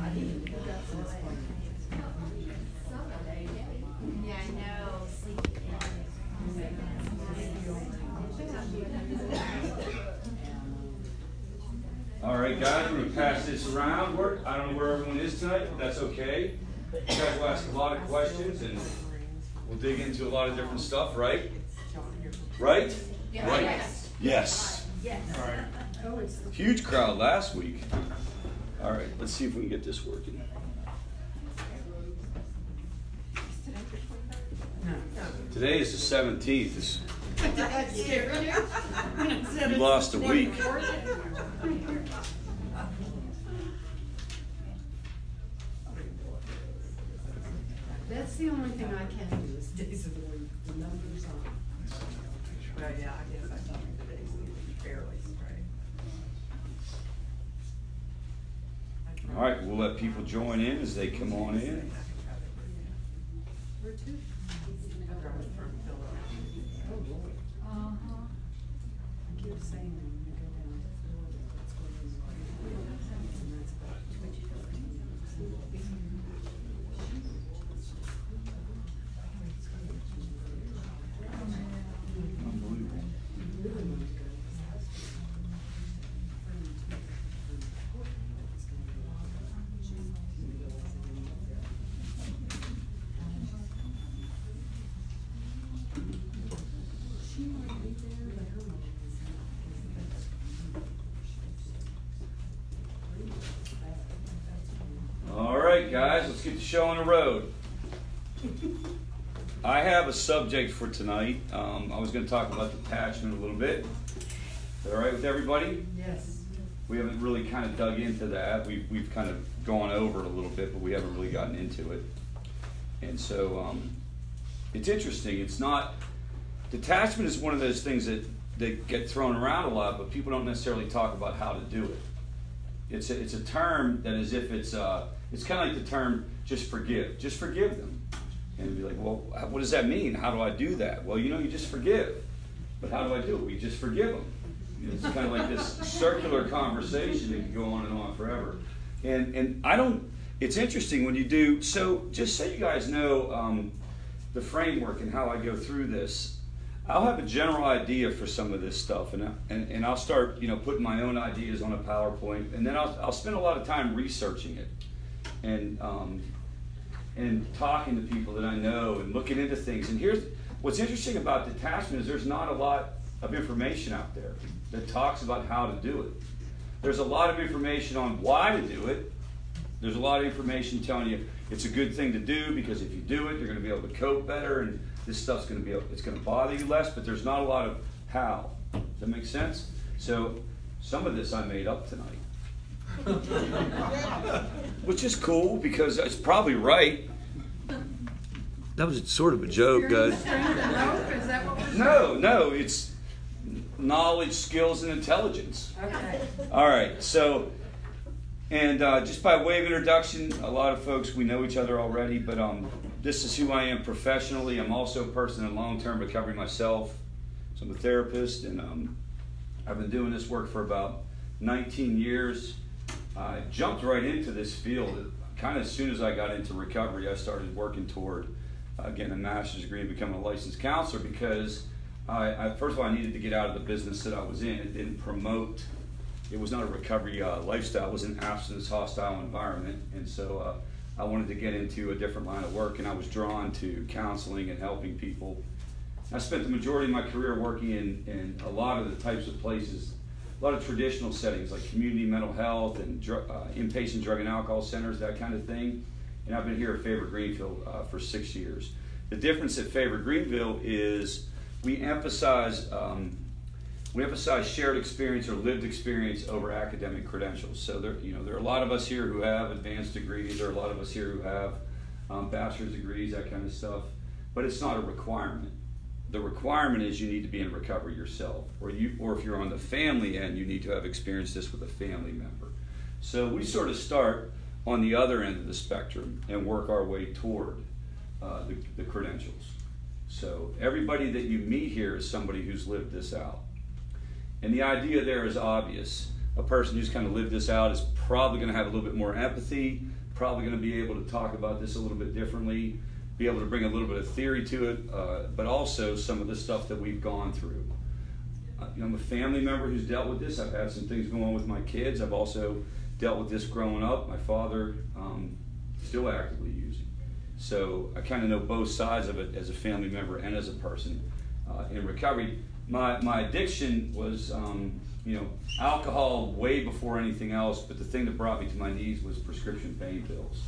Yeah, I know. All right, guys, we're going to pass this around. I don't know where everyone is tonight, but that's okay. You guys will ask a lot of questions, and we'll dig into a lot of different stuff, right? Right? Yeah. Right. Yes. Yes. Yes. All right. Huge crowd last week. All right, let's see if we can get this working. Today is the 17th. You lost a week. That's the only thing I can do is days of the week, the numbers on. Well, yeah, I guess I thought the days would be fairly straight. All right, we'll let people join in as they come on in. Where to? Oh, Lord. I keep saying that when you go down to Florida, it's going to be and that's about 2013. All right, guys, let's get the show on the road. I have a subject for tonight. I was going to talk about detachment a little bit. Is that all right with everybody? Yes. We haven't really kind of dug into that. We've kind of gone over it a little bit, but we haven't really gotten into it. And so it's interesting. It's not, detachment is one of those things that get thrown around a lot, but people don't necessarily talk about how to do it. It's a term that is if it's kind of like the term just forgive them. And you'd be like, well, what does that mean? How do I do that? Well, you just forgive. But how do I do it? We just forgive them. It's kind of like this circular conversation that can go on and on forever. And I don't, it's interesting when you do, so just so you guys know the framework and how I go through this, I'll have a general idea for some of this stuff, and I'll start putting my own ideas on a PowerPoint, and then I'll spend a lot of time researching it and talking to people that I know and looking into things. And here's what's interesting about detachment is there's not a lot of information out there that talks about how to do it. There's a lot of information on why to do it. There's a lot of information telling you it's a good thing to do because if you do it, you're going to be able to cope better, and this stuff's going to be, it's going to bother you less, but there's not a lot of how. Does that make sense? So some of this I made up tonight. Which is cool because it's probably right. That was sort of a joke, guys. No, it's knowledge, skills, and intelligence. Okay. All right, so, and just by way of introduction, a lot of folks, we know each other already, but this is who I am professionally. I'm also a person in long-term recovery myself. So I'm a therapist, and I've been doing this work for about 19 years. I jumped right into this field. Kind of as soon as I got into recovery, I started working toward getting a master's degree and becoming a licensed counselor because first of all, I needed to get out of the business that I was in. It didn't promote, it was not a recovery lifestyle. It was an abstinence hostile environment. And so I wanted to get into a different line of work, and I was drawn to counseling and helping people. I spent the majority of my career working in a lot of the types of places, a lot of traditional settings like community mental health and inpatient drug and alcohol centers, that kind of thing. And I've been here at FAVOR Greenville for 6 years. The difference at FAVOR Greenville is we emphasize shared experience or lived experience over academic credentials. So there are a lot of us here who have advanced degrees. There are a lot of us here who have bachelor's degrees, that kind of stuff. But it's not a requirement. The requirement is you need to be in recovery yourself, or if you're on the family end, you need to have experienced this with a family member. So we sort of start on the other end of the spectrum and work our way toward the credentials. So everybody that you meet here is somebody who's lived this out. And the idea there is obvious. a person who's kind of lived this out is probably going to have a little bit more empathy, probably going to be able to talk about this a little bit differently, be able to bring a little bit of theory to it, but also some of the stuff that we've gone through. I'm a family member who's dealt with this. I've had some things going on with my kids. I've also dealt with this growing up. My father still actively using. So I kind of know both sides of it as a family member and as a person in recovery. My addiction was alcohol way before anything else, but the thing that brought me to my knees was prescription pain pills.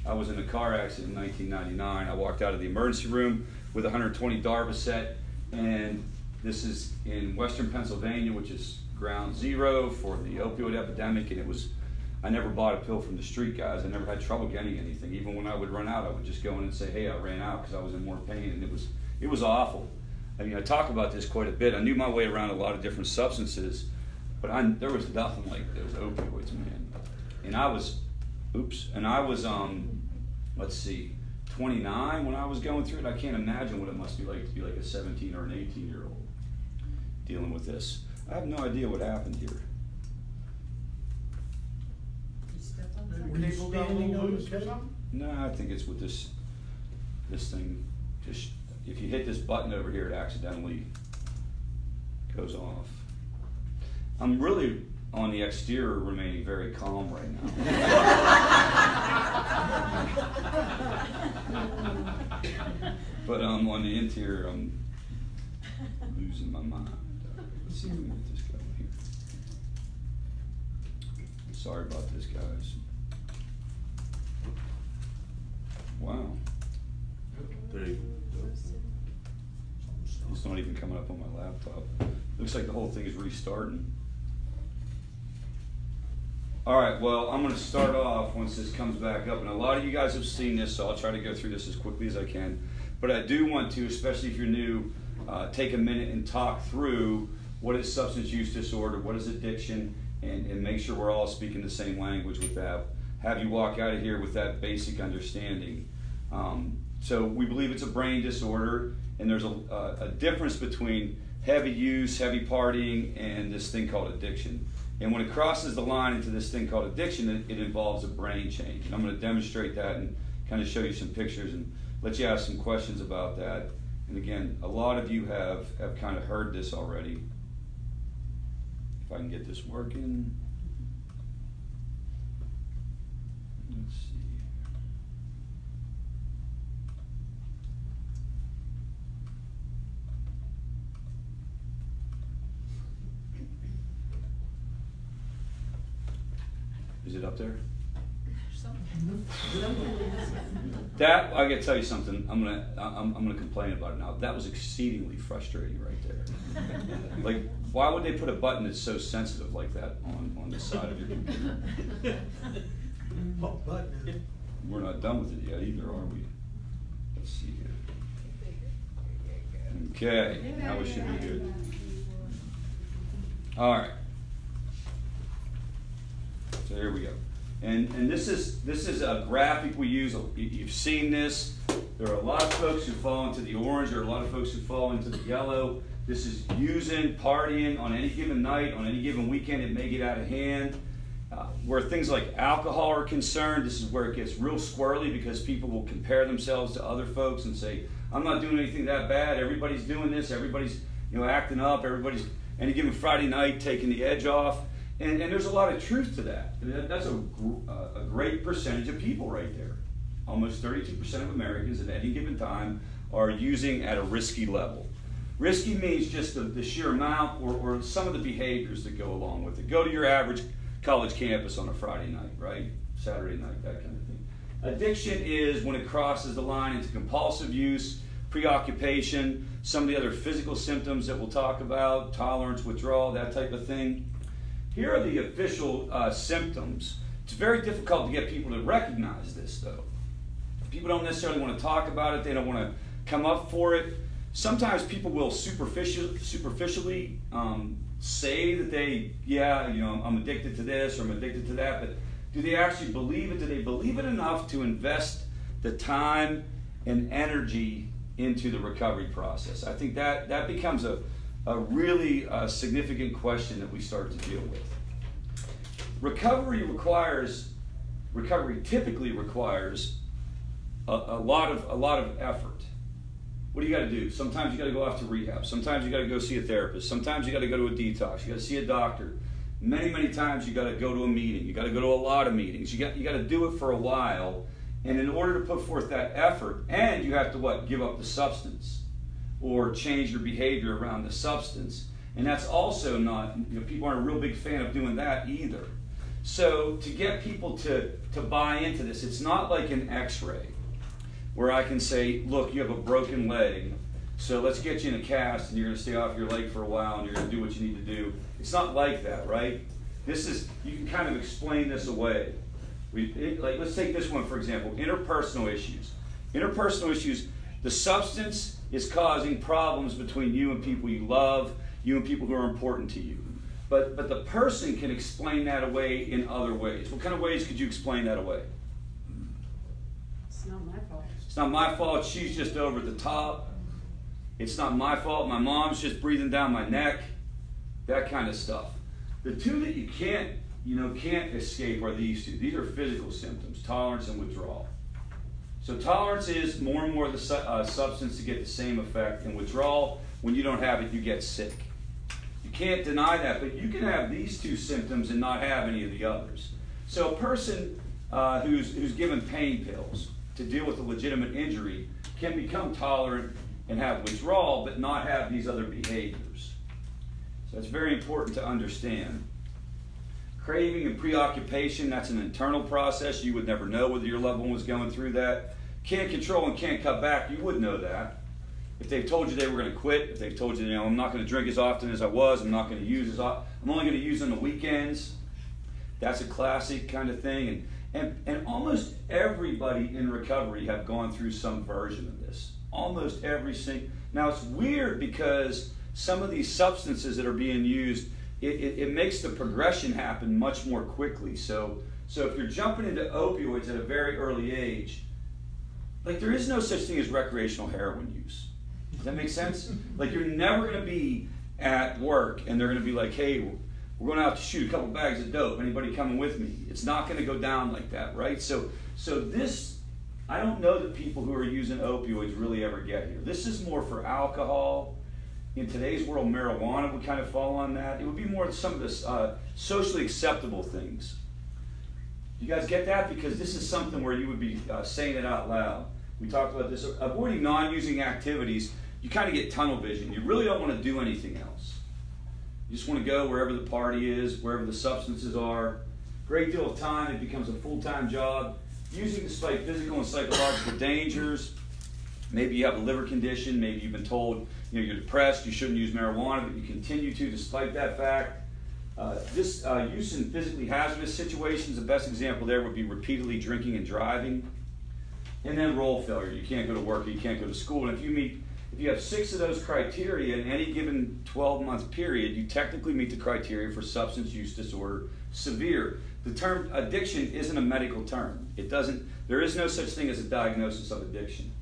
I was in a car accident in 1999. I walked out of the emergency room with a 120 Darvocet, and this is in Western Pennsylvania, which is ground zero for the opioid epidemic, and I never bought a pill from the street, guys. I never had trouble getting anything. Even when I would run out, I would just go in and say, hey, I ran out, because I was in more pain, and it was awful. I mean, I talk about this quite a bit. I knew my way around a lot of different substances, but there was nothing like those opioids, man. And I was, let's see, 29 when I was going through it. I can't imagine what it must be like to be like a 17 or an 18-year-old dealing with this. I have no idea what happened here. Were you standing on the table? No, I think it's with this thing. Just if you hit this button over here, it accidentally goes off. I'm really on the exterior remaining very calm right now. But on the interior, I'm losing my mind. Let's see if we can get this going here. Sorry about this, guys. Wow. It's not even coming up on my laptop. Looks like the whole thing is restarting. All right, well, I'm going to start off once this comes back up. And a lot of you guys have seen this, so I'll try to go through this as quickly as I can. But I do want to, especially if you're new, take a minute and talk through what is substance use disorder, what is addiction, and make sure we're all speaking the same language with that. Have you walk out of here with that basic understanding. So we believe it's a brain disorder, and there's a difference between heavy use, heavy partying, and this thing called addiction. And when it crosses the line into this thing called addiction, it involves a brain change. And I'm going to demonstrate that and kind of show you some pictures and let you ask some questions about that. And again, a lot of you have kind of heard this already. If I can get this working. Let's see. Is it up there? That, I gotta tell you something. I'm gonna complain about it now. That was exceedingly frustrating right there. Like, why would they put a button that's so sensitive like that on the side of your computer? What button is it? We're not done with it yet either, are we? Let's see here. Okay, now we should be good. All right. So here we go. And this is a graphic we use. You've seen this. There are a lot of folks who fall into the orange. There are a lot of folks who fall into the yellow. This is using, partying on any given night, on any given weekend. It may get out of hand. Where things like alcohol are concerned, this is where it gets real squirrely because people will compare themselves to other folks and say, I'm not doing anything that bad. Everybody's doing this. Everybody's acting up. Everybody's any given Friday night taking the edge off. And there's a lot of truth to that. That's a great percentage of people right there. Almost 32% of Americans at any given time are using at a risky level. Risky means just the sheer amount or some of the behaviors that go along with it. Go to your average college campus on a Friday night, right? Saturday night, that kind of thing. Addiction is when it crosses the line into compulsive use, preoccupation, some of the other physical symptoms that we'll talk about, tolerance, withdrawal, that type of thing. Here are the official symptoms. It's very difficult to get people to recognize this, though. People don't necessarily want to talk about it. They don't want to come up for it. Sometimes people will superficially say that I'm addicted to this or I'm addicted to that, but do they actually believe it? Do they believe it enough to invest the time and energy into the recovery process? I think that becomes a really significant question that we start to deal with. recovery typically requires a lot of effort. What do you got to do? Sometimes you got to go off to rehab. Sometimes you got to go see a therapist. Sometimes you got to go to a detox. You got to see a doctor. Many times you got to go to a meeting. You got to go to a lot of meetings. You got to do it for a while. And in order to put forth that effort, and you have to what? Give up the substance or change your behavior around the substance. And that's also not, people aren't a real big fan of doing that either. So to get people to buy into this, it's not like an x-ray where I can say, look, you have a broken leg, so let's get you in a cast and you're going to stay off your leg for a while and you're going to do what you need to do. It's not like that, right? This is, you can kind of explain this away. Like, let's take this one, for example, interpersonal issues. Interpersonal issues, the substance is causing problems between you and people you love, you and people who are important to you. But the person can explain that away in other ways. What kind of ways could you explain that away? It's not my fault. It's not my fault, she's just over the top. It's not my fault, my mom's just breathing down my neck. That kind of stuff. The two that you can't escape are these two. These are physical symptoms, tolerance and withdrawal. So tolerance is more and more the substance to get the same effect, and withdrawal, when you don't have it, you get sick. You can't deny that, but you can have these two symptoms and not have any of the others. So a person who's given pain pills to deal with a legitimate injury can become tolerant and have withdrawal, but not have these other behaviors. So it's very important to understand. Craving and preoccupation, that's an internal process. You would never know whether your loved one was going through that. Can't control and can't cut back, you would know that. If they've told you they were going to quit, if they've told you, I'm not going to drink as often as I was, I'm not going to use as often, I'm only going to use on the weekends. That's a classic kind of thing. And almost everybody in recovery have gone through some version of this. Almost every single. Now it's weird because some of these substances that are being used, it makes the progression happen much more quickly. So if you're jumping into opioids at a very early age, like there is no such thing as recreational heroin use. Does that make sense? Like you're never going to be at work and they're going to be like, hey, we're going out to shoot a couple bags of dope. Anybody coming with me? It's not going to go down like that, right? So this, I don't know that people who are using opioids really ever get here. This is more for alcohol. In today's world, marijuana would kind of fall on that. It would be more some of the socially acceptable things. You guys get that? Because this is something where you would be saying it out loud. We talked about this. Avoiding non-using activities, you kind of get tunnel vision. You really don't want to do anything else. You just want to go wherever the party is, wherever the substances are. Great deal of time, it becomes a full-time job. Using despite physical and psychological dangers. Maybe you have a liver condition, maybe you've been told you're depressed, you shouldn't use marijuana, but you continue to despite that fact. This use in physically hazardous situations, the best example there would be repeatedly drinking and driving. And then role failure, you can't go to work or you can't go to school. And if you have 6 of those criteria in any given 12-month period, you technically meet the criteria for substance use disorder severe. The term addiction isn't a medical term. There is no such thing as a diagnosis of addiction.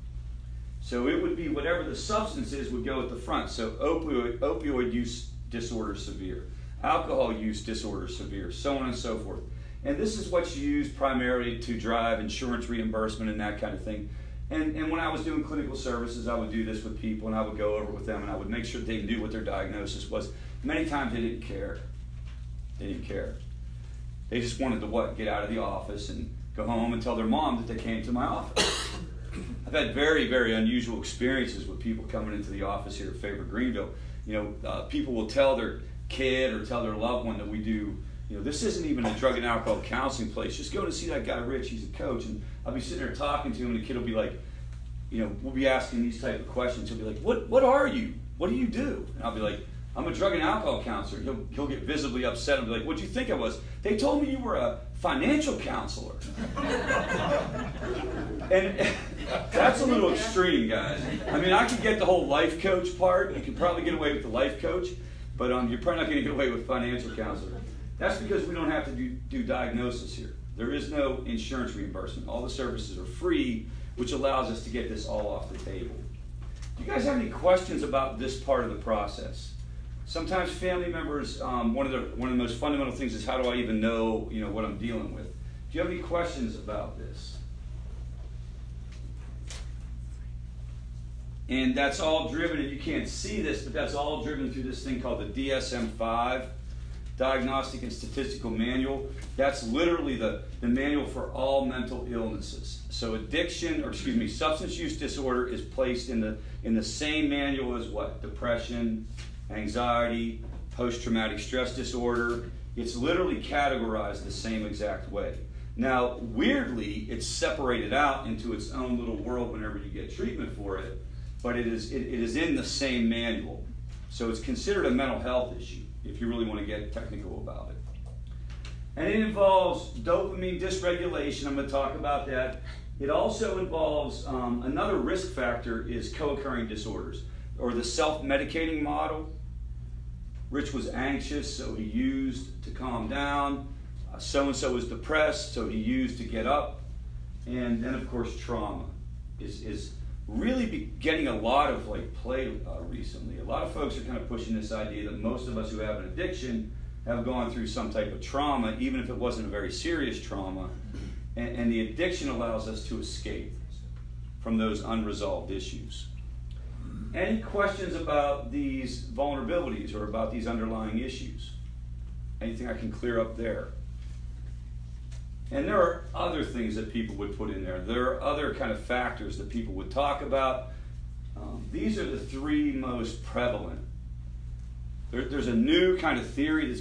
So it would be whatever the substance is would go at the front. So opioid use disorder severe, alcohol use disorder severe, so on and so forth. And this is what's used primarily to drive insurance reimbursement and that kind of thing. And when I was doing clinical services, I would do this with people and I would go over with them and I would make sure they knew what their diagnosis was. Many times they didn't care. They didn't care. They just wanted to get out of the office and go home and tell their mom that they came to my office. I've had very, very unusual experiences with people coming into the office here at FAVOR Greenville. People will tell their kid or tell their loved one that we do, this isn't even a drug and alcohol counseling place. Just go to see that guy Rich, he's a coach. And I'll be sitting there talking to him and the kid will be like, we'll be asking these type of questions. He'll be like, what are you? What do you do? And I'll be like, I'm a drug and alcohol counselor. He'll get visibly upset and be like, what'd you think I was? They told me you were a financial counselor. And that's a little extreme, guys. I mean, I could get the whole life coach part. You could probably get away with the life coach, but you're probably not going to get away with financial counselor. That's because we don't have to do diagnosis here. There is no insurance reimbursement. All the services are free, which allows us to get this all off the table. Do you guys have any questions about this part of the process? Sometimes family members, one of the most fundamental things is how do I even know, what I'm dealing with? Do you have any questions about this? And that's all driven, and you can't see this, but that's all driven through this thing called the DSM-5, Diagnostic and Statistical Manual. That's literally the manual for all mental illnesses. So substance use disorder is placed in the same manual as what? Depression, anxiety, post-traumatic stress disorder. It's literally categorized the same exact way. Now, weirdly, it's separated out into its own little world whenever you get treatment for it, but it is in the same manual. So it's considered a mental health issue, if you really want to get technical about it. And it involves dopamine dysregulation. I'm going to talk about that. It also involves another risk factor is co-occurring disorders, or the self-medicating model. Rich was anxious, so he used to calm down. So-and-so was depressed, so he used to get up. And then, of course, trauma is really getting a lot of play recently. A lot of folks are kind of pushing this idea that most of us who have an addiction have gone through some type of trauma, even if it wasn't a very serious trauma. And the addiction allows us to escape from those unresolved issues. Any questions about these vulnerabilities or about these underlying issues? Anything I can clear up there? And there are other things that people would put in there. There are other kind of factors that people would talk about. These are the three most prevalent. There's a new kind of theory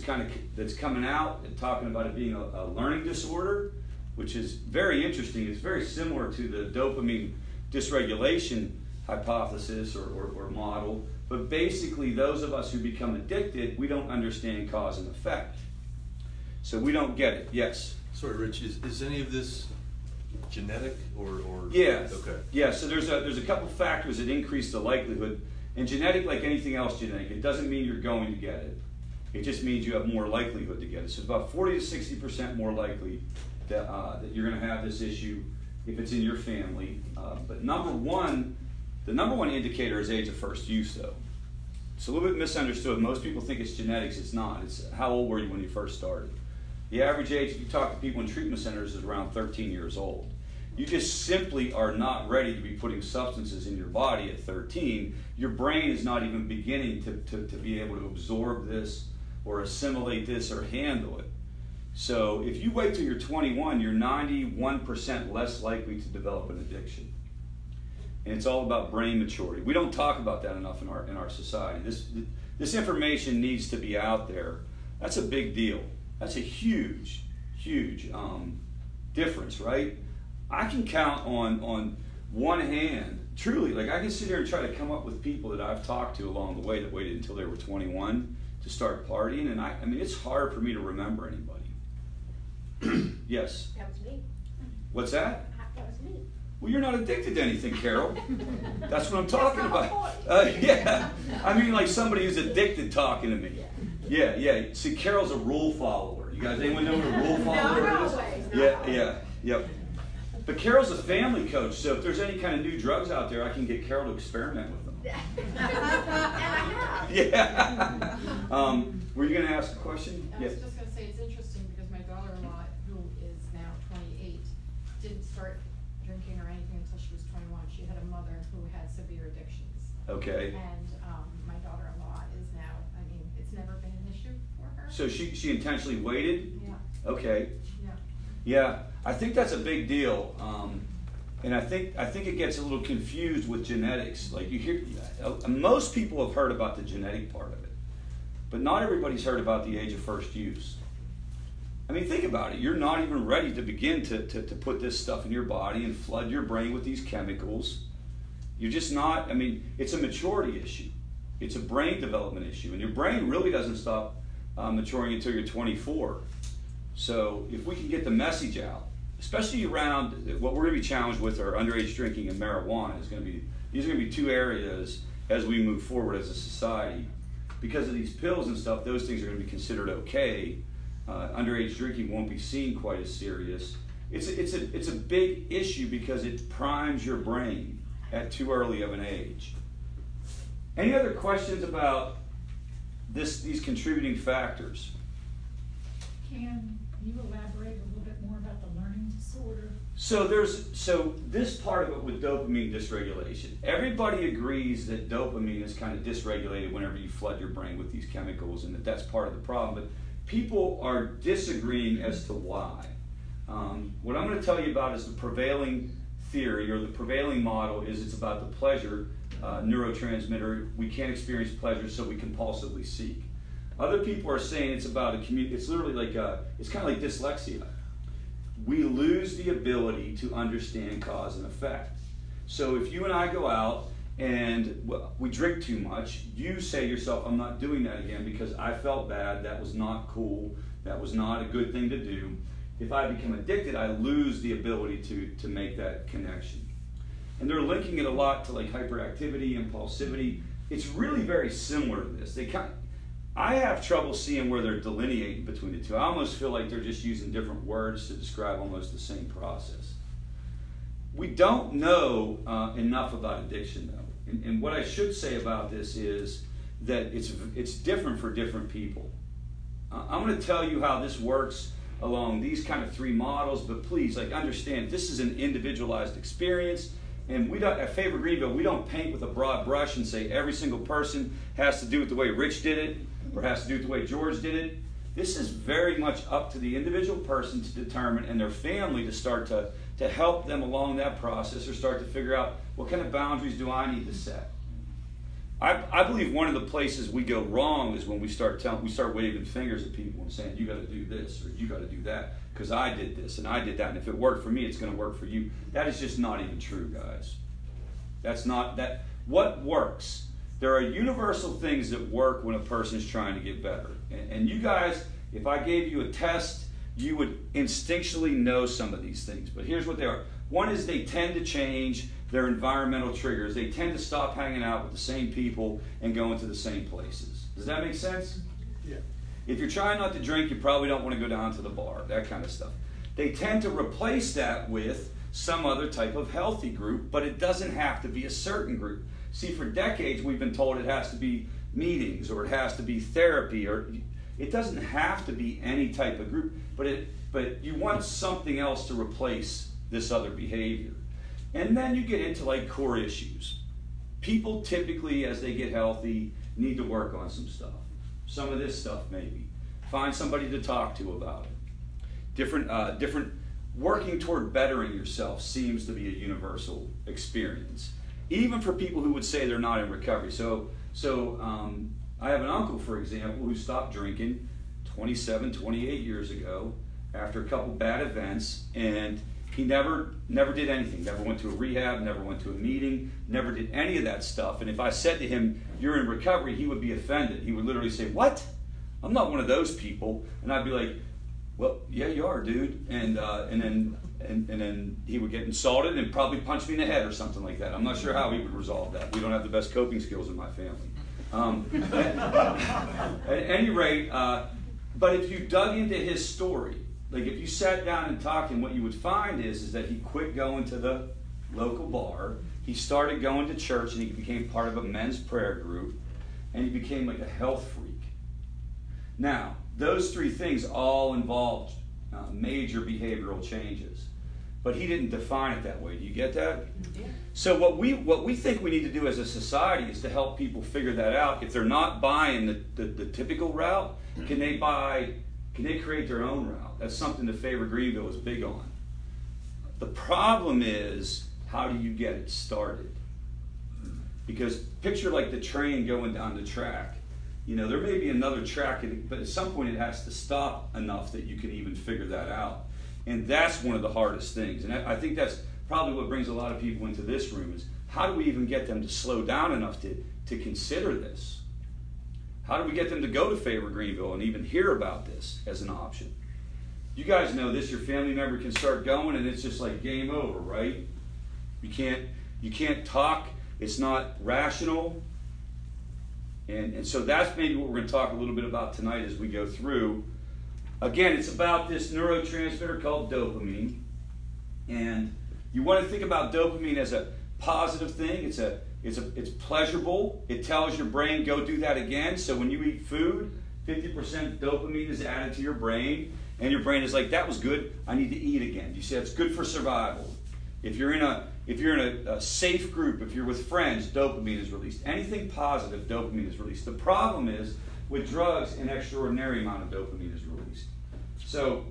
that's coming out and talking about it being a learning disorder, which is very interesting. It's very similar to the dopamine dysregulation hypothesis or model. But basically, those of us who become addicted, we don't understand cause and effect. So we don't get it. Yes? Sorry, Rich, is any of this genetic or? Yeah. Okay. Yeah, so there's a couple factors that increase the likelihood. And genetic, like anything else genetic, it doesn't mean you're going to get it. It just means you have more likelihood to get it. So it's about 40 to 60% more likely that you're going to have this issue if it's in your family. But the number one indicator is age of first use, though. It's a little bit misunderstood. Most people think it's genetics. It's not. It's how old were you when you first started. The average age, if you talk to people in treatment centers, is around 13 years old. You just simply are not ready to be putting substances in your body at 13. Your brain is not even beginning to be able to absorb this or assimilate this or handle it. So if you wait till you're 21, you're 91% less likely to develop an addiction. And it's all about brain maturity. We don't talk about that enough in our society. This information needs to be out there. That's a big deal. That's a huge difference, right? I can count on one hand, truly, like I can sit here and try to come up with people that I've talked to along the way that waited until they were 21 to start partying, and I mean, it's hard for me to remember anybody. Yes? That was me. What's that? That was me. Well, you're not addicted to anything, Carol. That's what I'm talking That's not about. my point. Yeah, I mean like somebody who's addicted talking to me. Yeah. See, Carol's a rule follower. You guys, anyone know what a rule follower is? Yep. But Carol's a family coach, so if there's any kind of new drugs out there, I can get Carol to experiment with them. And I have. Yeah. Were you going to ask a question? I was just going to say it's interesting because my daughter-in-law, who is now 28, didn't start drinking or anything until she was 21. She had a mother who had severe addictions. Okay. And my daughter-in-law is now, I mean, it's never been an issue for her. So she intentionally waited? Yeah. Okay. Yeah, I think that's a big deal, and I think it gets a little confused with genetics. Like you hear, most people have heard about the genetic part of it, but not everybody's heard about the age of first use. I mean, think about it. You're not even ready to begin to put this stuff in your body and flood your brain with these chemicals. You're just not. I mean, it's a maturity issue. It's a brain development issue, and your brain really doesn't stop maturing until you're 24. So if we can get the message out, especially around what we're going to be challenged with are underage drinking and marijuana, these are going to be two areas as we move forward as a society. Because of these pills and stuff, those things are going to be considered okay. Underage drinking won't be seen quite as serious. It's a big issue because it primes your brain at too early of an age. Any other questions about these contributing factors. Can you elaborate a little bit more about the learning disorder? So this part of it with dopamine dysregulation. Everybody agrees that dopamine is kind of dysregulated whenever you flood your brain with these chemicals, and that's part of the problem. But people are disagreeing as to why. What I'm going to tell you about is the prevailing theory, or the prevailing model, is it's about the pleasure neurotransmitter. We can't experience pleasure, so we compulsively seek. Other people are saying it's about it's literally like it's kind of like dyslexia. We lose the ability to understand cause and effect. So if you and I go out and we drink too much, you say to yourself, I'm not doing that again because I felt bad, that was not cool, that was not a good thing to do. If I become addicted, I lose the ability to make that connection. And they're linking it a lot to like hyperactivity, impulsivity. It's really very similar to this. I have trouble seeing where they're delineating between the two. I almost feel like they're just using different words to describe almost the same process. We don't know enough about addiction, though. And what I should say about this is that it's different for different people. I'm going to tell you how this works along these kind of three models, but please, like, understand this is an individualized experience. And we don't, at FAVOR Greenville, we don't paint with a broad brush and say every single person has to do it the way Rich did it, or has to do it the way George did it. This is very much up to the individual person to determine, and their family to start to help them along that process, or start to figure out what kind of boundaries do I need to set. I believe one of the places we go wrong is when we start waving fingers at people and saying, you got to do this, or you got to do that, because I did this and I did that, and if it worked for me, it's going to work for you. That is just not even true, guys. That's not that. What works? There are universal things that work when a person is trying to get better. And you guys, if I gave you a test, you would instinctually know some of these things. But here's what they are. One is they tend to change their environmental triggers. They tend to stop hanging out with the same people and going to the same places. Does that make sense? Yeah. If you're trying not to drink, you probably don't want to go down to the bar, that kind of stuff. They tend to replace that with some other type of healthy group, but it doesn't have to be a certain group. See, for decades we've been told it has to be meetings, or it has to be therapy, or it doesn't have to be any type of group, but you want something else to replace this other behavior. And then you get into like core issues. People typically, as they get healthy, need to work on some stuff. Some of this stuff maybe. Find somebody to talk to about it. Different working toward bettering yourself seems to be a universal experience, even for people who would say they're not in recovery. So I have an uncle, for example, who stopped drinking 27, 28 years ago after a couple bad events, and he never did anything, never went to a rehab, never went to a meeting, never did any of that stuff. And if I said to him, you're in recovery, he would be offended. He would literally say, what? I'm not one of those people. And I'd be like, well, yeah, you are, dude. And then he would get insulted and probably punch me in the head or something like that. I'm not sure how he would resolve that. We don't have the best coping skills in my family. At any rate, but if you dug into his story, like if you sat down and talked, and what you would find is that he quit going to the local bar, he started going to church, and he became part of a men's prayer group, and he became like a health freak. Now, those three things all involved major behavioral changes, but he didn't define it that way. Do you get that? Yeah. So what we think we need to do as a society is to help people figure that out. If they're not buying the typical route, can they create their own route? That's something that FAVOR Greenville is big on. The problem is, how do you get it started? Because picture like the train going down the track. You know, there may be another track, but at some point it has to stop enough that you can even figure that out. And that's one of the hardest things. And I think that's probably what brings a lot of people into this room, is how do we even get them to slow down enough to consider this? How do we get them to go to FAVOR Greenville and even hear about this as an option? You guys know this, your family member can start going and it's just like game over, right? You can't talk, it's not rational. And so that's maybe what we're going to talk a little bit about tonight as we go through. Again, it's about this neurotransmitter called dopamine. And you want to think about dopamine as a positive thing. It's It's pleasurable. It tells your brain, go do that again. So when you eat food, 50% dopamine is added to your brain, and your brain is like, that was good, I need to eat again. You see, it's good for survival. If you're in a safe group, if you're with friends, dopamine is released. Anything positive, dopamine is released. The problem is, with drugs, an extraordinary amount of dopamine is released. So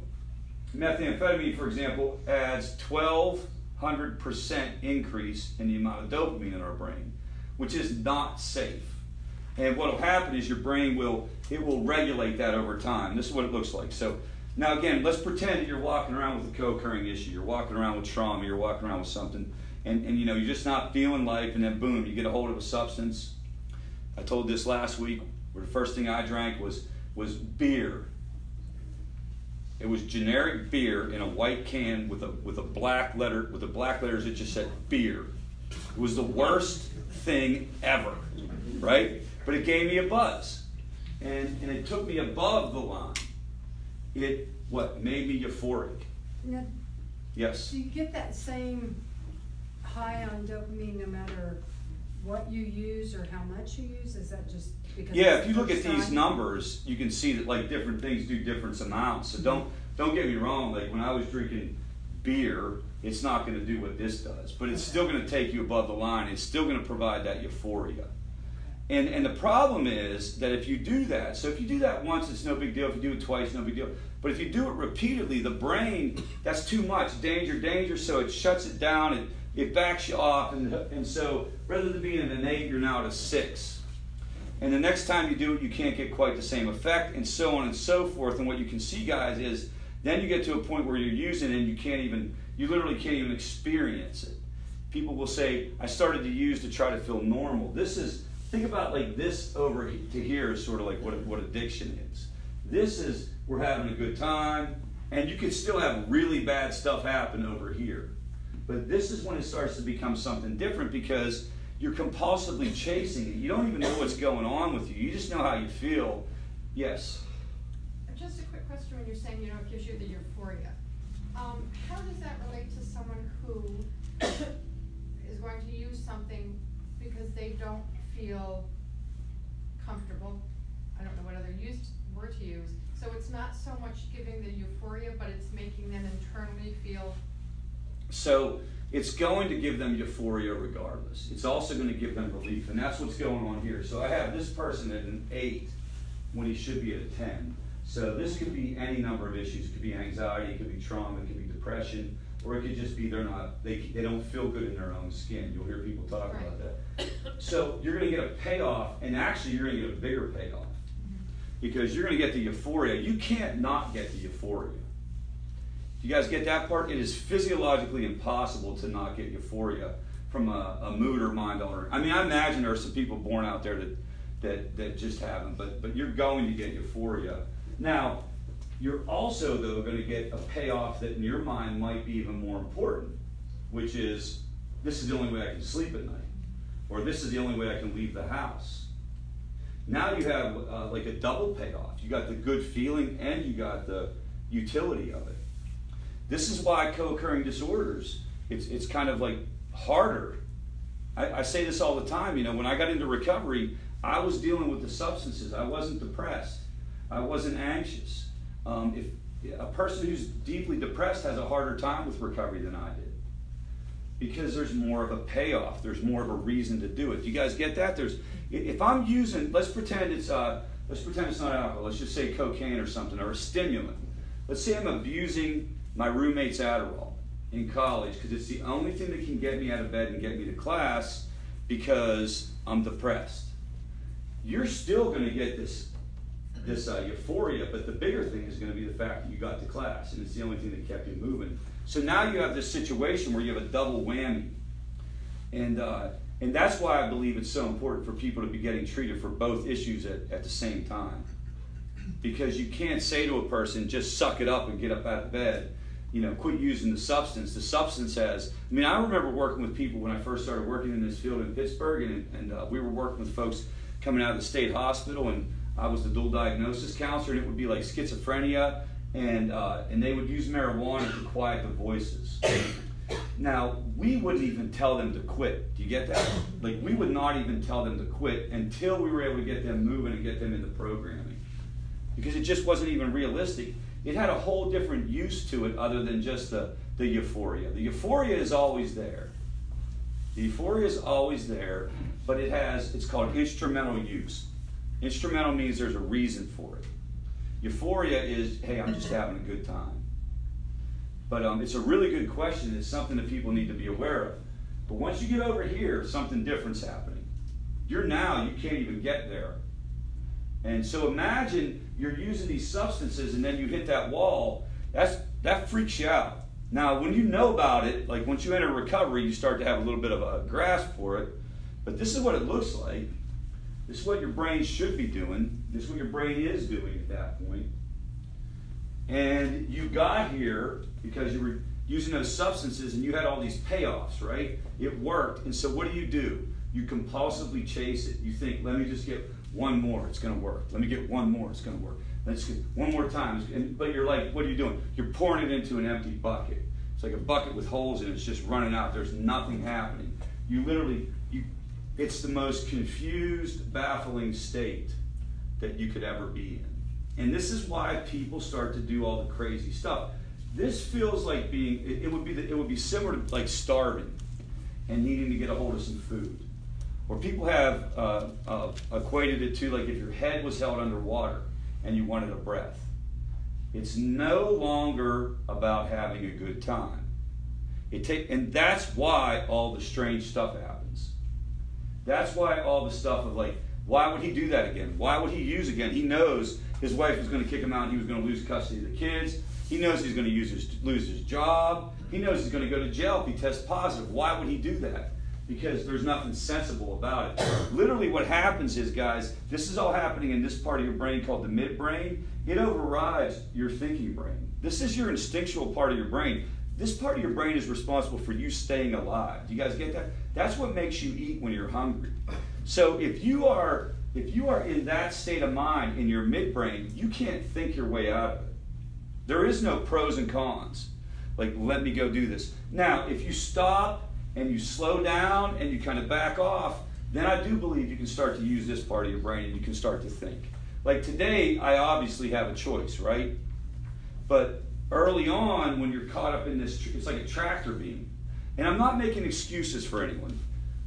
methamphetamine, for example, adds 1,200% increase in the amount of dopamine in our brain, which is not safe. And what will happen is your brain will regulate that over time. This is what it looks like. So now again, let's pretend that you're walking around with a co-occurring issue. You're walking around with trauma. You're walking around with something, and you know, you're just not feeling life, and then boom, you get a hold of a substance. I told this last week, where the first thing I drank was beer. It was generic beer in a white can with a black letter, with the black letters it just said beer. It was the worst thing ever, right? But it gave me a buzz, and it took me above the line. It made me euphoric. Now, Yes. do you get that same high on dopamine no matter what you use or how much you use? Is that just because? Yeah, it's if you look the at first these time? numbers, you can see that like different things do different amounts. So don't get me wrong. Like when I was drinking beer, it's not going to do what this does, but it's still going to take you above the line. It's still going to provide that euphoria. And the problem is that if you do that, so if you do that once, it's no big deal. If you do it twice, no big deal. But if you do it repeatedly, the brain, that's too much. Danger, danger. So it shuts it down. It backs you off. And so rather than being at an 8, you're now at a 6. And the next time you do it, you can't get quite the same effect, and so on and so forth. And what you can see, guys, is then you get to a point where you're using it and you literally can't even experience it. People will say, I started to use to try to feel normal. Think about like this over to here is sort of like what addiction is. This is, we're having a good time, and you can still have really bad stuff happen over here. But this is when it starts to become something different because you're compulsively chasing it. You don't even know what's going on with you. You just know how you feel. Yes? Just a quick question when you're saying, you know, it gives you the euphoria. How does that relate to someone who is going to use something because they don't feel comfortable? I don't know what other word to use. So it's not so much giving the euphoria, but it's making them internally feel. So it's going to give them euphoria regardless. It's also going to give them relief, and that's what's going on here. So I have this person at an 8 when he should be at a 10. So this could be any number of issues. It could be anxiety, it could be trauma, it could be depression, or it could just be they don't feel good in their own skin. You'll hear people talk about that. So you're going to get a payoff, and actually you're going to get a bigger payoff because you're going to get the euphoria. You can't not get the euphoria. You guys get that part? It is physiologically impossible to not get euphoria from a mood or mind altering. I mean, I imagine there are some people born out there that just haven't, but you're going to get euphoria. Now, you're also, though, going to get a payoff that in your mind might be even more important, which is, this is the only way I can sleep at night, or this is the only way I can leave the house. Now you have like a double payoff. You got the good feeling and you got the utility of it. This is why co-occurring disorders, it's kind of like harder. I say this all the time, you know, when I got into recovery, I was dealing with the substances. I wasn't depressed. I wasn't anxious. If a person who's deeply depressed has a harder time with recovery than I did, because there's more of a payoff. There's more of a reason to do it. Do you guys get that? If I'm using, let's pretend it's not alcohol. Let's just say cocaine or something, or a stimulant. Let's say I'm abusing my roommate's Adderall in college because it's the only thing that can get me out of bed and get me to class because I'm depressed. You're still going to get this euphoria, but the bigger thing is going to be the fact that you got to class, and it's the only thing that kept you moving. So now you have this situation where you have a double whammy, and that's why I believe it's so important for people to be getting treated for both issues at the same time, because you can't say to a person, just suck it up and get up out of bed, you know, quit using the substance. The substance has, I mean, I remember working with people when I first started working in this field in Pittsburgh, and we were working with folks coming out of the state hospital, and I was the dual diagnosis counselor, and it would be like schizophrenia, and they would use marijuana to quiet the voices. Now, we wouldn't even tell them to quit. Do you get that? Like, we would not even tell them to quit until we were able to get them moving and get them into programming. Because it just wasn't even realistic. It had a whole different use to it other than just the euphoria. The euphoria is always there. The euphoria is always there, but it's called instrumental use. Instrumental means there's a reason for it. Euphoria is, hey, I'm just having a good time. But it's a really good question. It's something that people need to be aware of. But once you get over here, something different's happening. You can't even get there. And so imagine you're using these substances and then you hit that wall. That freaks you out. Now, when you know about it, like once you enter recovery, you start to have a little bit of a grasp for it. But this is what it looks like. This is what your brain should be doing. This is what your brain is doing at that point. And you got here because you were using those substances and you had all these payoffs, right? It worked. And so what do? You compulsively chase it. You think, let me just get one more, it's going to work. Let me get one more, it's going to work. Let's get one more time. But you're like, what are you doing? You're pouring it into an empty bucket. It's like a bucket with holes in it. It's just running out. There's nothing happening. It's the most confused, baffling state that you could ever be in. And this is why people start to do all the crazy stuff. This feels like it would be similar to like starving and needing to get a hold of some food. Or people have equated it to like if your head was held underwater and you wanted a breath. It's no longer about having a good time. And that's why all the strange stuff happens. That's why all the stuff of like, why would he do that again? Why would he use again? He knows his wife was going to kick him out and he was going to lose custody of the kids. He knows he's going to lose his job. He knows he's going to go to jail if he tests positive. Why would he do that? Because there's nothing sensible about it. Literally what happens is, guys, this is all happening in this part of your brain called the midbrain. It overrides your thinking brain. This is your instinctual part of your brain. This part of your brain is responsible for you staying alive. Do you guys get that? That's what makes you eat when you're hungry. So if you are in that state of mind in your midbrain, you can't think your way out of it. There is no pros and cons. Like, let me go do this. Now, if you stop and you slow down and you kind of back off, then I do believe you can start to use this part of your brain and you can start to think. Like today, I obviously have a choice, right? But early on, when you're caught up in this, it's like a tractor beam. And I'm not making excuses for anyone.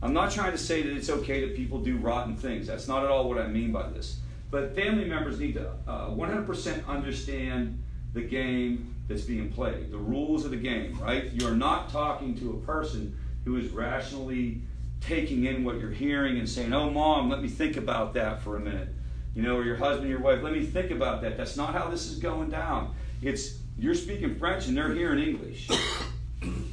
I'm not trying to say that it's okay that people do rotten things. That's not at all what I mean by this. But family members need to 100% understand the game that's being played, the rules of the game, right? You're not talking to a person who is rationally taking in what you're hearing and saying, oh, Mom, let me think about that for a minute. You know, or your husband, your wife, let me think about that. That's not how this is going down. You're speaking French and they're hearing English.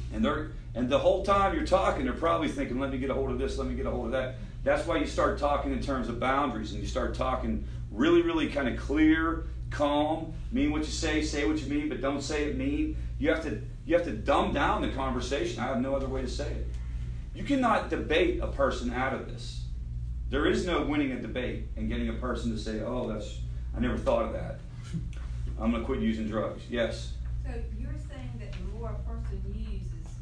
And the whole time you're talking, they're probably thinking, let me get a hold of this, let me get a hold of that. That's why you start talking in terms of boundaries and you start talking really, really kind of clear, calm, mean what you say what you mean, but don't say it mean. You have to dumb down the conversation. I have no other way to say it. You cannot debate a person out of this. There is no winning a debate and getting a person to say, oh, I never thought of that. I'm going to quit using drugs. Yes? So you're saying that the more a person uses,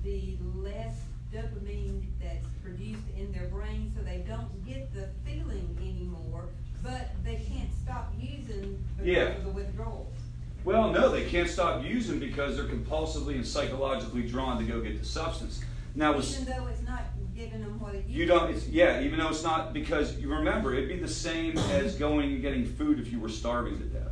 the less dopamine that's produced in their brain, so they don't get the feeling anymore, but they can't stop using because of the withdrawals. Well, no, they can't stop using because they're compulsively and psychologically drawn to go get the substance. Now, even though it's not giving them what it even though it's not, because you remember, it'd be the same as going and getting food if you were starving to death.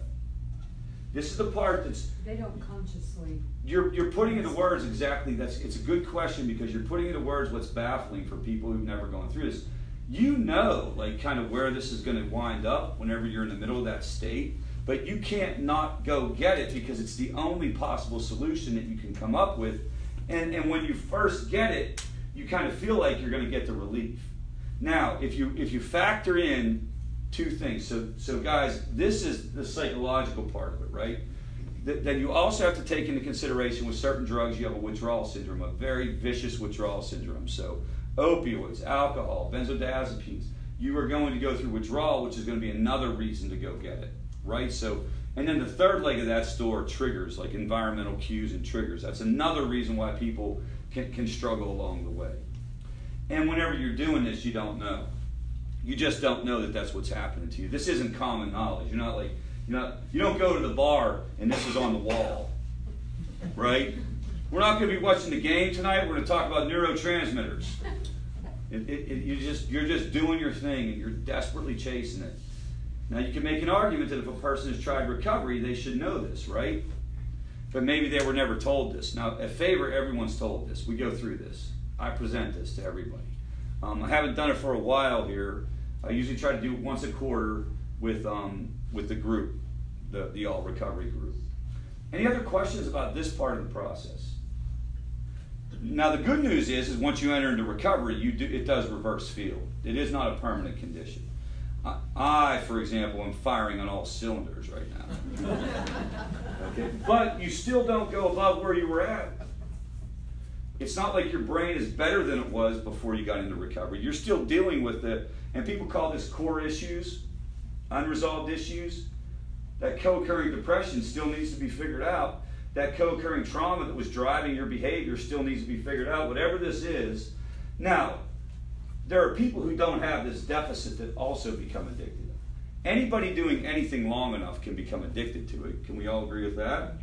This is the part that's... They don't consciously... You're putting into words exactly, it's a good question because you're putting into words what's baffling for people who've never gone through this. You know, like, kind of where this is going to wind up whenever you're in the middle of that state, but you can't not go get it because it's the only possible solution that you can come up with. And when you first get it, you kind of feel like you're going to get the relief. Now, if you factor in two things, so guys, this is the psychological part of it, right? Then you also have to take into consideration with certain drugs, you have a withdrawal syndrome, a very vicious withdrawal syndrome. So opioids, alcohol, benzodiazepines, you are going to go through withdrawal, which is going to be another reason to go get it, right? So And then the third leg of that store, triggers, like environmental cues and triggers. That's another reason why people can struggle along the way. And whenever you're doing this, you don't know. You just don't know that that's what's happening to you. This isn't common knowledge. You're not like, you don't go to the bar and this is on the wall, right? We're not going to be watching the game tonight. We're going to talk about neurotransmitters. You're just doing your thing and you're desperately chasing it. Now you can make an argument that if a person has tried recovery, they should know this, right? But maybe they were never told this. Now at Favor, everyone's told this. We go through this. I present this to everybody. I haven't done it for a while here. I usually try to do it once a quarter with the group, the All Recovery group. Any other questions about this part of the process? Now the good news is once you enter into recovery, it does reverse field. It is not a permanent condition. I, for example, am firing on all cylinders right now. Okay? But you still don't go above where you were at. It's not like your brain is better than it was before you got into recovery. You're still dealing with and people call this core issues, unresolved issues. That co-occurring depression still needs to be figured out. That co-occurring trauma that was driving your behavior still needs to be figured out, whatever this is. Now, there are people who don't have this deficit that also become addicted. Anybody doing anything long enough can become addicted to it. Can we all agree with that?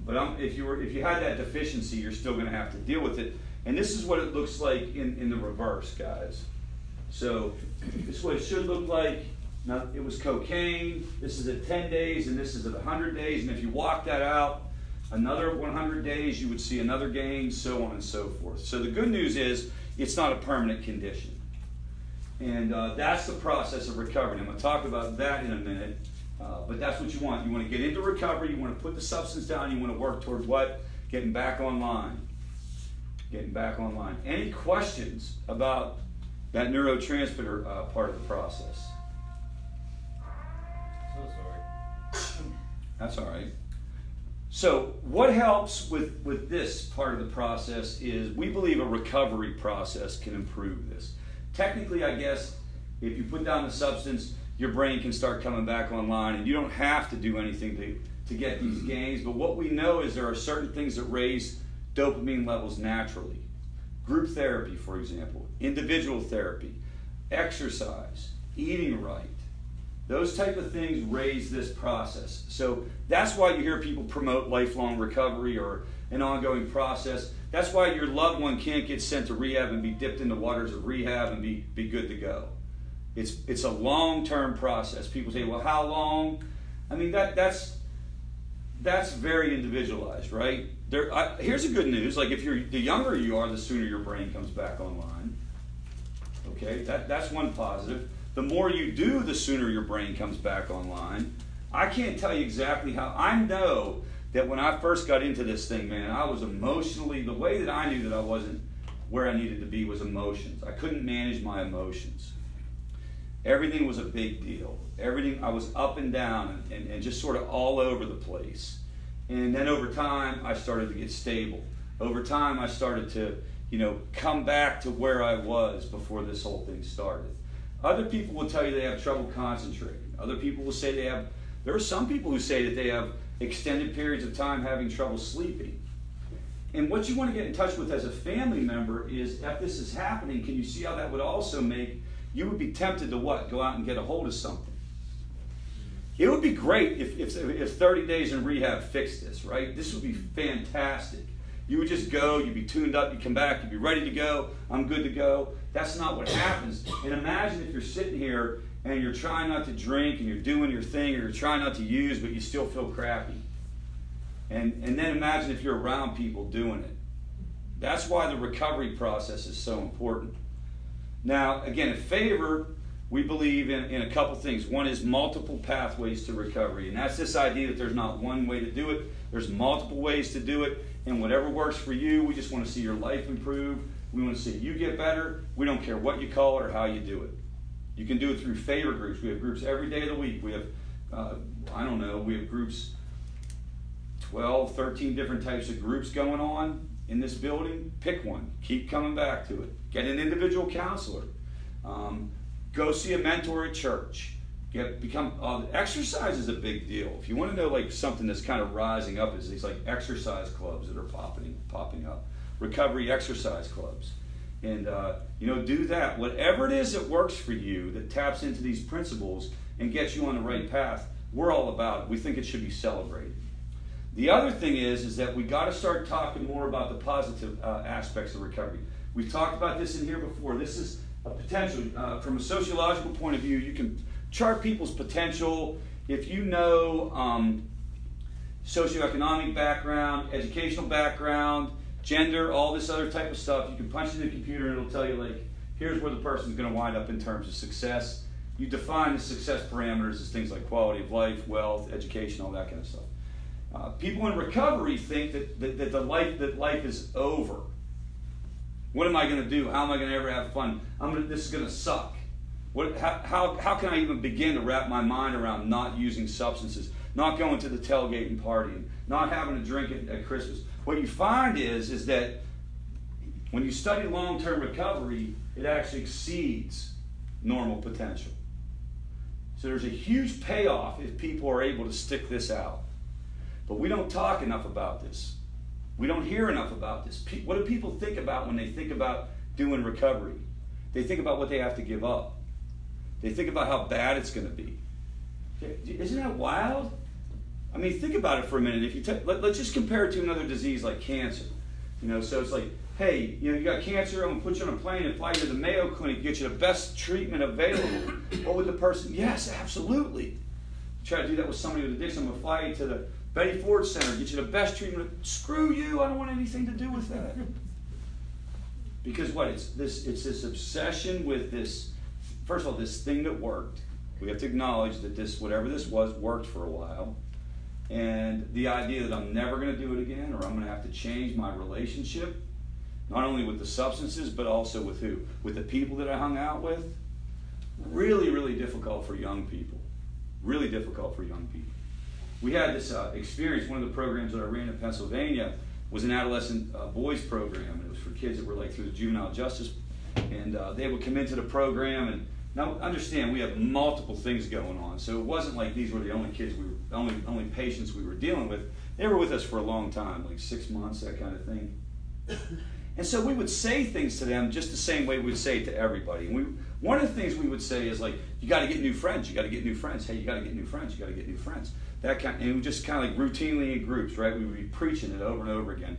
But if you had that deficiency, you're still going to have to deal with it. And this is what it looks like in the reverse, guys. So this is what it should look like. Now, it was cocaine. This is at 10 days, and this is at 100 days. And if you walk that out another 100 days, you would see another gain, so on and so forth. So the good news is it's not a permanent condition. And that's the process of recovery. I'm going to talk about that in a minute. But that's what you want. You want to get into recovery. You want to put the substance down. You want to work towards what? Getting back online. Getting back online. Any questions about that neurotransmitter part of the process? So sorry. That's all right. So what helps with this part of the process is we believe a recovery process can improve this. Technically, I guess, if you put down the substance, your brain can start coming back online, and you don't have to do anything to get these gains. But what we know is there are certain things that raise dopamine levels naturally. Group therapy, for example, individual therapy, exercise, eating right. Those type of things raise this process. So that's why you hear people promote lifelong recovery or an ongoing process. That's why your loved one can't get sent to rehab and be dipped in the waters of rehab and be good to go. It's a long-term process. People say, well, how long? I mean, that's very individualized, right? Here's the good news. Like, the younger you are, the sooner your brain comes back online. Okay, that's one positive. The more you do, the sooner your brain comes back online. I can't tell you exactly how. I know that when I first got into this thing, man, I was emotionally, the way that I knew that I wasn't where I needed to be was emotions. I couldn't manage my emotions. Everything was a big deal. Everything, I was up and down and just sort of all over the place. And then over time, I started to get stable. Over time, I started to, come back to where I was before this whole thing started. Other people will tell you they have trouble concentrating. Other people will say there are some people who say that they have extended periods of time having trouble sleeping. And what you want to get in touch with as a family member is, if this is happening, can you see how that would also make, you would be tempted to what? Go out and get a hold of something. It would be great if 30 days in rehab fixed this, right? This would be fantastic. You would just go, you'd be tuned up, you'd come back, you'd be ready to go, I'm good to go. That's not what happens. And imagine if you're sitting here and you're trying not to drink and you're doing your thing, or you're trying not to use, but you still feel crappy. And then imagine if you're around people doing it. That's why the recovery process is so important. Now, again, at Favor, we believe in a couple things. One is multiple pathways to recovery, and that's this idea that there's not one way to do it. There's multiple ways to do it, and whatever works for you, we just want to see your life improve. We want to see you get better. We don't care what you call it or how you do it. You can do it through Favor groups. We have groups every day of the week. We have, we have groups, 12, 13 different types of groups going on in this building. Pick one. Keep coming back to it. Get an individual counselor. Go see a mentor at church. Exercise is a big deal. If you want to know like something that's kind of rising up, is these like exercise clubs that are popping up, recovery exercise clubs, and do that. Whatever it is that works for you, that taps into these principles and gets you on the right path, we're all about it. We think it should be celebrated. The other thing is that we got to start talking more about the positive aspects of recovery. We've talked about this in here before. This is a potential from a sociological point of view. You can chart people's potential if you know socioeconomic background, educational background, gender, all this other type of stuff. You can punch it in the computer and it'll tell you like, here's where the person's going to wind up in terms of success. You define the success parameters as things like quality of life, wealth, education, all that kind of stuff. People in recovery think that life is over. What am I going to do? How am I going to ever have fun? This is going to suck. How can I even begin to wrap my mind around not using substances, not going to the tailgate and partying, not having a drink at Christmas? What you find is that when you study long-term recovery, it actually exceeds normal potential. So there's a huge payoff if people are able to stick this out. But we don't talk enough about this. We don't hear enough about this. What do people think about when they think about doing recovery? They think about what they have to give up. They think about how bad it's going to be. Isn't that wild? I mean, think about it for a minute. If you let's just compare it to another disease like cancer. So it's like, hey, you got cancer. I'm going to put you on a plane and fly you to the Mayo Clinic, get you the best treatment available. What would the person? Yes, absolutely. Try to do that with somebody with addiction. I'm going to fly you to the Betty Ford Center, get you the best treatment. Screw you! I don't want anything to do with that. Because what? It's this obsession with this. First of all, this thing that worked. We have to acknowledge that whatever this was, worked for a while. And the idea that I'm never going to do it again, or I'm going to have to change my relationship, not only with the substances, but also with who? With the people that I hung out with. Really, really difficult for young people. Really difficult for young people. We had this experience. One of the programs that I ran in Pennsylvania was an adolescent boys program. And it was for kids that were like through the juvenile justice. And they would come into the program. And now understand, we have multiple things going on. So it wasn't like these were the only kids, only patients we were dealing with. They were with us for a long time, like 6 months, that kind of thing. And so we would say things to them just the same way we would say it to everybody. And one of the things we would say is like, you got to get new friends. You got to get new friends. Hey, you got to get new friends. You got to get new friends. And we just kind of like routinely in groups, right? We would be preaching it over and over again.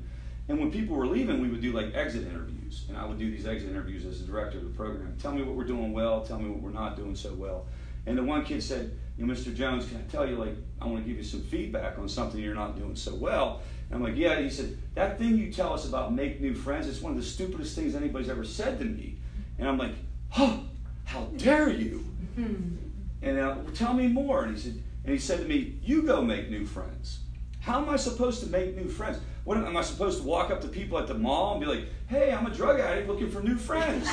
And when people were leaving, we would do like exit interviews. And I would do these exit interviews as the director of the program. Tell me what we're doing well. Tell me what we're not doing so well. And the one kid said, Mr. Jones, can I tell you, like, I want to give you some feedback on something you're not doing so well. And I'm like, yeah. He said, that thing you tell us about make new friends, it's one of the stupidest things anybody's ever said to me. And I'm like, oh, how dare you? And tell me more. And he said to me, you go make new friends. How am I supposed to make new friends? What am I supposed to walk up to people at the mall and be like, hey, I'm a drug addict looking for new friends?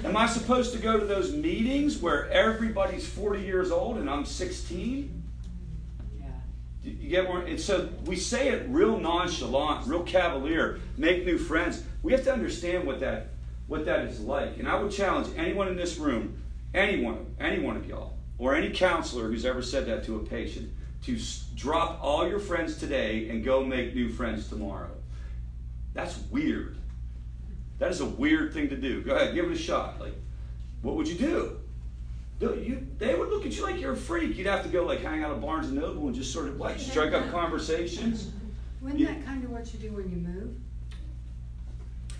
Am I supposed to go to those meetings where everybody's 40 years old and I'm 16? Yeah. You get more? And so we say it real nonchalant, real cavalier, make new friends. We have to understand what that is like. And I would challenge anyone in this room, any one of y'all, or any counselor who's ever said that to a patient, to drop all your friends today and go make new friends tomorrow. That's weird. That is a weird thing to do. Go ahead, give it a shot. Like, what would you do? They would look at you like you're a freak. You'd have to go like hang out at Barnes & Noble and just sort of like strike up conversations. Isn't that kind of what you do when you move?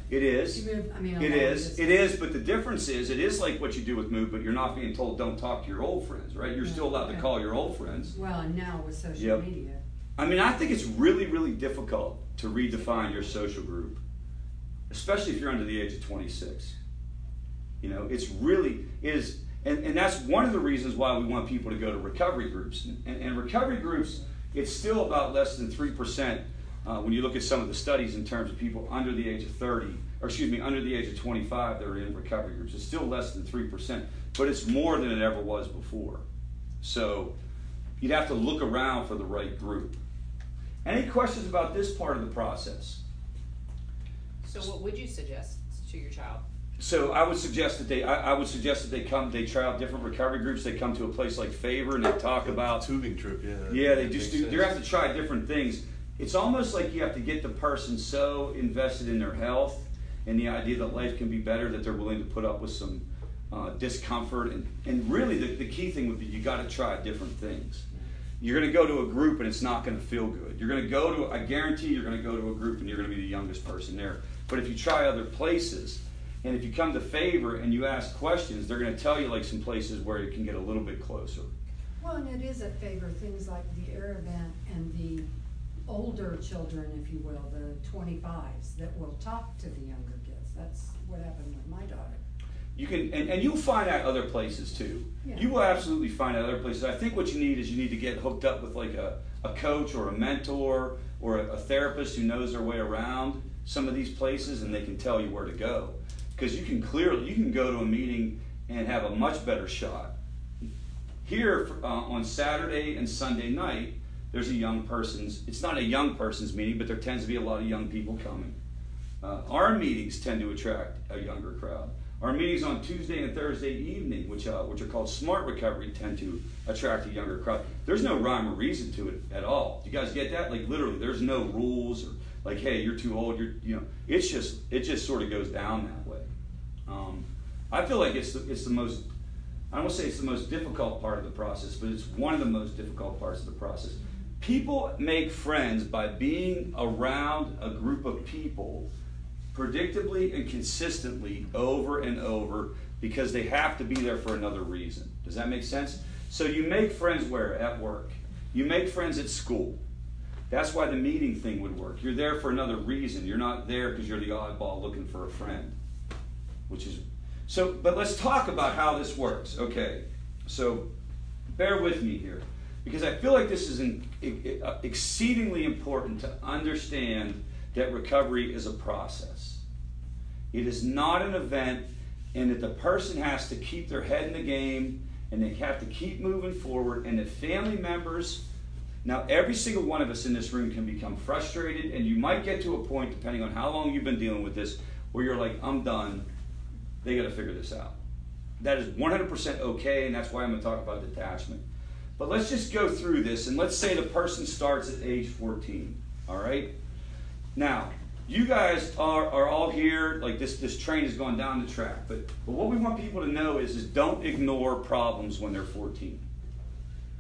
It is. You move, I mean, it is, but the difference is, it is like what you do with move, but you're not being told don't talk to your old friends, right? You're still allowed to call your old friends. Well, and now with social media. I mean, I think it's really, really difficult to redefine your social group, especially if you're under the age of 26. It is, and that's one of the reasons why we want people to go to recovery groups. And recovery groups, it's still about less than 3%. When you look at some of the studies in terms of people under the age of 30, under the age of 25 that are in recovery groups, it's still less than 3%, but it's more than it ever was before. So you'd have to look around for the right group. Any questions about this part of the process? So what would you suggest to your child? So I would suggest that they come, they try out different recovery groups. They come to a place like Favor and they talk about Tubing trip, yeah. Yeah, they that just makes do. They sense. have to try different things. It's almost like you have to get the person so invested in their health and the idea that life can be better that they're willing to put up with some discomfort. And really, the key thing would be you got to try different things. You're going to go to a group and it's not going to feel good. You're going to go to, I guarantee you're going to go to a group and you're going to be the youngest person there. But if you try other places, and if you come to Favor and you ask questions, they're going to tell you like some places where it can get a little bit closer. Well, and it is at Favor, things like the air event and the older children, if you will, the 25s that will talk to the younger kids. That's what happened with my daughter. You can, and you'll find out other places too. Yeah. You will absolutely find out other places. I think what you need is you need to get hooked up with like a coach or a mentor or a therapist who knows their way around some of these places, and they can tell you where to go. Because you can go to a meeting and have a much better shot. Here on Saturday and Sunday night, there's it's not a young person's meeting, but there tends to be a lot of young people coming. Our meetings tend to attract a younger crowd. Our meetings on Tuesday and Thursday evening, which are called Smart Recovery, tend to attract a younger crowd. There's no rhyme or reason to it at all. Do you guys get that? Like literally, there's no rules or like, hey, you're too old. It just sort of goes down that way. I feel like it's the most. I don't want to say it's the most difficult part of the process, but it's one of the most difficult parts of the process. People make friends by being around a group of people predictably and consistently over and over because they have to be there for another reason. Does that make sense? So you make friends where? At work. You make friends at school. That's why the meeting thing would work. You're there for another reason. You're not there because you're the oddball looking for a friend. But let's talk about how this works. Okay, so bear with me here because I feel like this is exceedingly important to understand that recovery is a process. It is not an event, and that the person has to keep their head in the game and they have to keep moving forward, and that family members, now every single one of us in this room can become frustrated, and you might get to a point, depending on how long you've been dealing with this, where you're like, I'm done. They got to figure this out. That is 100% okay, and that's why I'm going to talk about detachment. But let's just go through this, and let's say the person starts at age 14, all right? Now, you guys are all here, like this train has gone down the track, but what we want people to know is don't ignore problems when they're 14.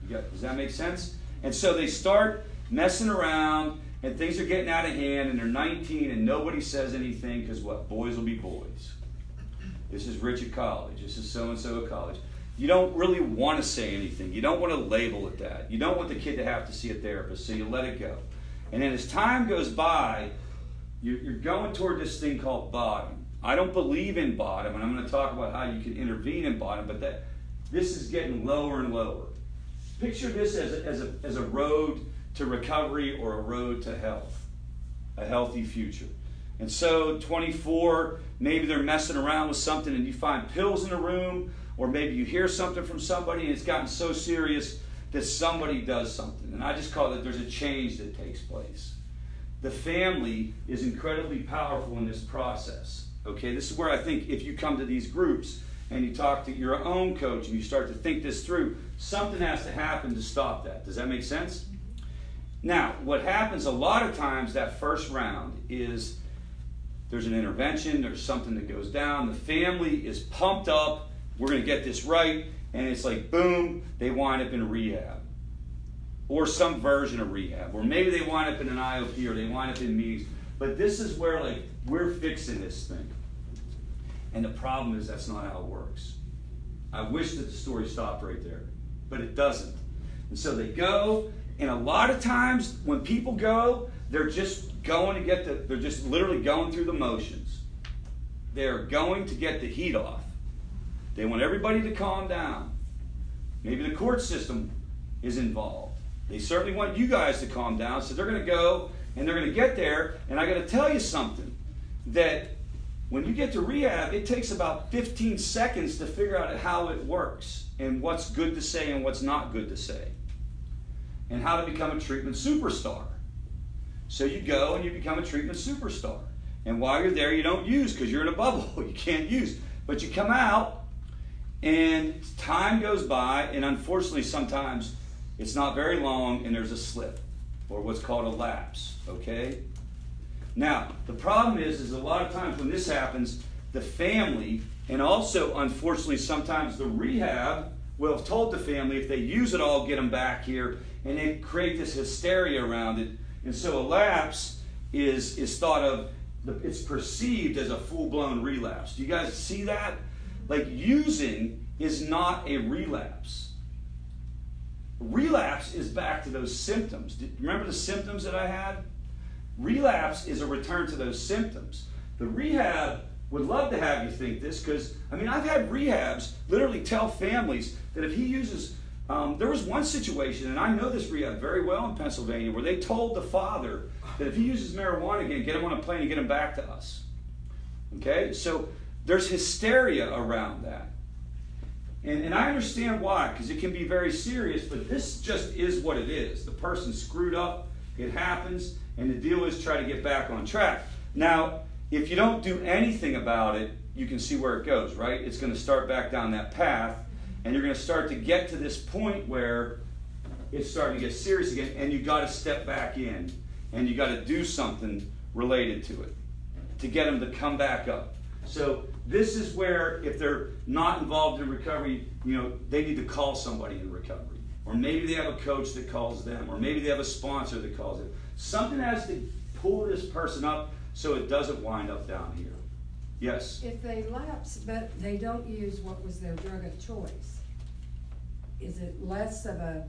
Does that make sense? And so they start messing around, and things are getting out of hand, and they're 19, and nobody says anything, because what? Boys will be boys. This is Rich at college. This is so-and-so at college. You don't really want to say anything. You don't want to label it that. You don't want the kid to have to see a therapist, so you let it go. And then as time goes by, you're going toward this thing called bottom. I don't believe in bottom, and I'm going to talk about how you can intervene in bottom, but this is getting lower and lower. Picture this as a road to recovery or a road to health, a healthy future. And so 24, maybe they're messing around with something and you find pills in the room, or maybe you hear something from somebody and it's gotten so serious that somebody does something. And I just call it there's a change that takes place. The family is incredibly powerful in this process. Okay, this is where I think if you come to these groups and you talk to your own coach and you start to think this through, something has to happen to stop that. Does that make sense? Now, what happens a lot of times that first round is there's an intervention, there's something that goes down, the family is pumped up, we're going to get this right, and it's like, boom, they wind up in rehab. Or some version of rehab. Or maybe they wind up in an IOP, or they wind up in meetings. But this is where, like, we're fixing this thing. And the problem is that's not how it works. I wish that the story stopped right there, but it doesn't. And so they go, and a lot of times when people go, they're just going to they're just literally going through the motions. They're going to get the heat off. They want everybody to calm down. Maybe the court system is involved. They certainly want you guys to calm down, so they're going to go and they're going to get there. And I got to tell you something, that when you get to rehab, it takes about 15 seconds to figure out how it works and what's good to say and what's not good to say, and how to become a treatment superstar. So you go and you become a treatment superstar. And while you're there, you don't use because you're in a bubble. You can't use. But you come out, and time goes by, and unfortunately sometimes it's not very long, and there's a slip, or what's called a lapse, okay? Now, the problem is a lot of times when this happens, the family, and also unfortunately sometimes the rehab, will have told the family if they use it all, get them back here, and they create this hysteria around it. And so a lapse is thought of, it's perceived as a full-blown relapse. Do you guys see that? Like, using is not a relapse. Relapse is back to those symptoms. Remember the symptoms that I had? Relapse is a return to those symptoms. The rehab would love to have you think this, because, I mean, I've had rehabs literally tell families that if he uses, there was one situation, and I know this rehab very well in Pennsylvania, where they told the father that if he uses marijuana again, get him on a plane and get him back to us. Okay? So there's hysteria around that. And I understand why, because it can be very serious, but this just is what it is. The person screwed up, it happens, and the deal is try to get back on track. Now, if you don't do anything about it, you can see where it goes, right? It's going to start back down that path, and you're going to start to get to this point where it's starting to get serious again, and you got to step back in, and you got to do something related to it to get them to come back up. So this is where, if they're not involved in recovery, you know, they need to call somebody in recovery, or maybe they have a coach that calls them, or maybe they have a sponsor that calls them. Something has to pull this person up so it doesn't wind up down here. Yes? If they lapse, but they don't use what was their drug of choice, is it less of a...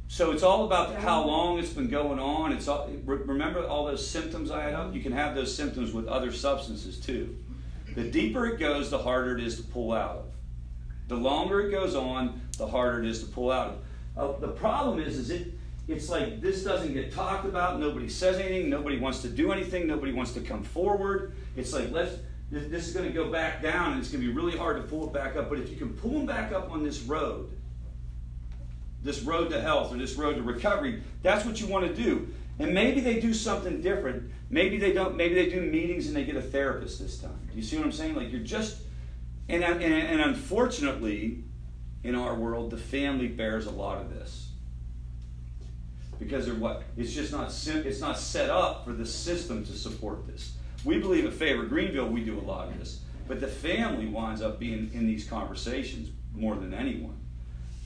So it's all about how long it's been going on. It's all, remember all those symptoms I had up? You can have those symptoms with other substances too. The deeper it goes, the harder it is to pull out of. The longer it goes on, the harder it is to pull out of. The problem is it's like this doesn't get talked about. Nobody says anything. Nobody wants to do anything. Nobody wants to come forward. It's like, this is going to go back down, and it's going to be really hard to pull it back up. But if you can pull them back up on this road to health, or this road to recovery, that's what you want to do. And maybe they do something different. Maybe they don't. Maybe they do meetings and they get a therapist this time. Do you see what I'm saying? Like, you're just, and unfortunately, in our world, the family bears a lot of this. Because they're what? It's just not, it's not set up for the system to support this. We believe at FAVOR Greenville we do a lot of this, but the family winds up being in these conversations more than anyone.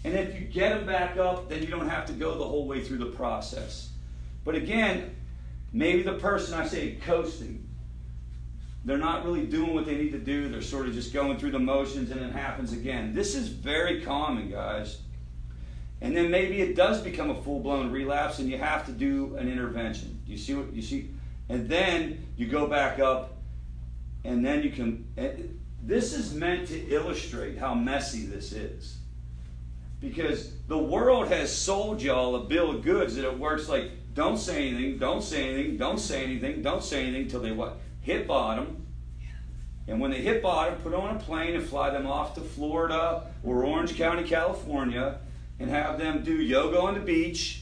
And if you get them back up, then you don't have to go the whole way through the process. But again, maybe the person, I say coasting, they're not really doing what they need to do. They're sort of just going through the motions, and it happens again. This is very common, guys. And then maybe it does become a full-blown relapse, and you have to do an intervention. Do you see what you see? And then you go back up, and then you can. This is meant to illustrate how messy this is, because the world has sold y'all a bill of goods that it works like, don't say anything, don't say anything, don't say anything, don't say anything until they what? Hit bottom. And when they hit bottom, put on a plane and fly them off to Florida or Orange County, California, and have them do yoga on the beach,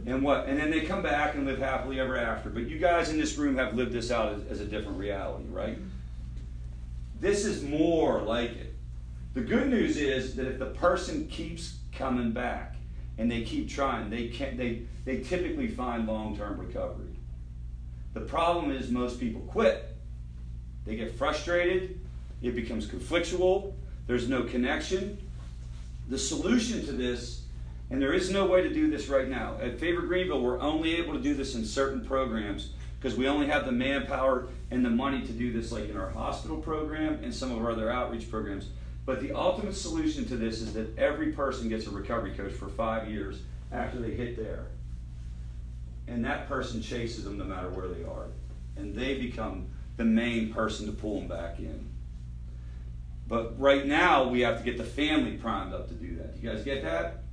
and what? And then they come back and live happily ever after. But you guys in this room have lived this out as a different reality, right? This is more like it. The good news is that if the person keeps coming back and they keep trying, they typically find long-term recovery. The problem is most people quit. They get frustrated. It becomes conflictual. There's no connection. The solution to this, and there is no way to do this right now. At FAVOR Greenville, we're only able to do this in certain programs because we only have the manpower and the money to do this, like in our hospital program and some of our other outreach programs. But the ultimate solution to this is that every person gets a recovery coach for 5 years after they hit there. And that person chases them no matter where they are. And they become the main person to pull them back in. But right now, we have to get the family primed up to do that. You guys get that?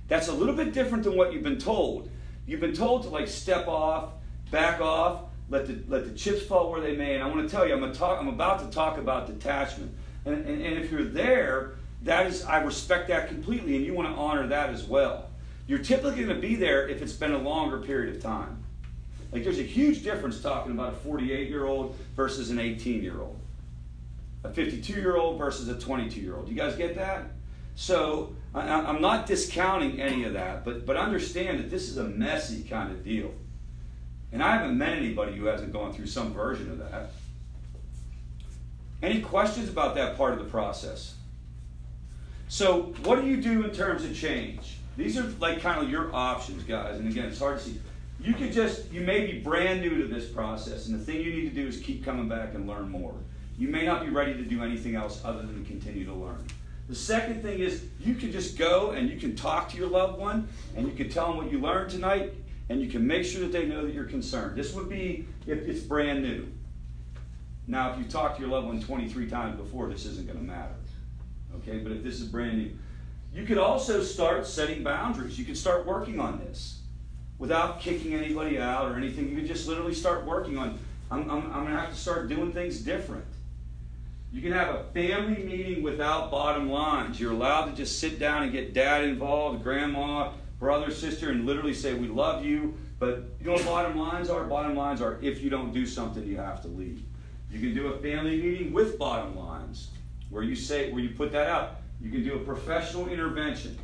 That's a little bit different than what you've been told. You've been told to like step off, back off, let the chips fall where they may. And I want to tell you, I'm about to talk about detachment. And if you're there, that is, I respect that completely, and you want to honor that as well. You're typically going to be there if it's been a longer period of time. Like there's a huge difference talking about a 48-year-old versus an 18-year-old. A 52-year-old versus a 22-year-old. You guys get that? So I'm not discounting any of that, but understand that this is a messy kind of deal. And I haven't met anybody who hasn't gone through some version of that. Any questions about that part of the process? So what do you do in terms of change? These are like kind of your options, guys. And again, it's hard to see. You may be brand new to this process, and the thing you need to do is keep coming back and learn more. You may not be ready to do anything else other than continue to learn. The second thing is you can just go and you can talk to your loved one, and you can tell them what you learned tonight, and you can make sure that they know that you're concerned. This would be if it's brand new. Now, if you talked to your loved one 23 times before, this isn't going to matter. Okay, but if this is brand new, you could also start setting boundaries. You could start working on this without kicking anybody out or anything. You could just literally start working on, I'm going to have to start doing things different. You can have a family meeting without bottom lines. You're allowed to just sit down and get dad involved, grandma, brother, sister, and literally say, we love you. But you know what bottom lines are? Bottom lines are if you don't do something, you have to leave. You can do a family meeting with bottom lines where you put that out. You can do a professional intervention.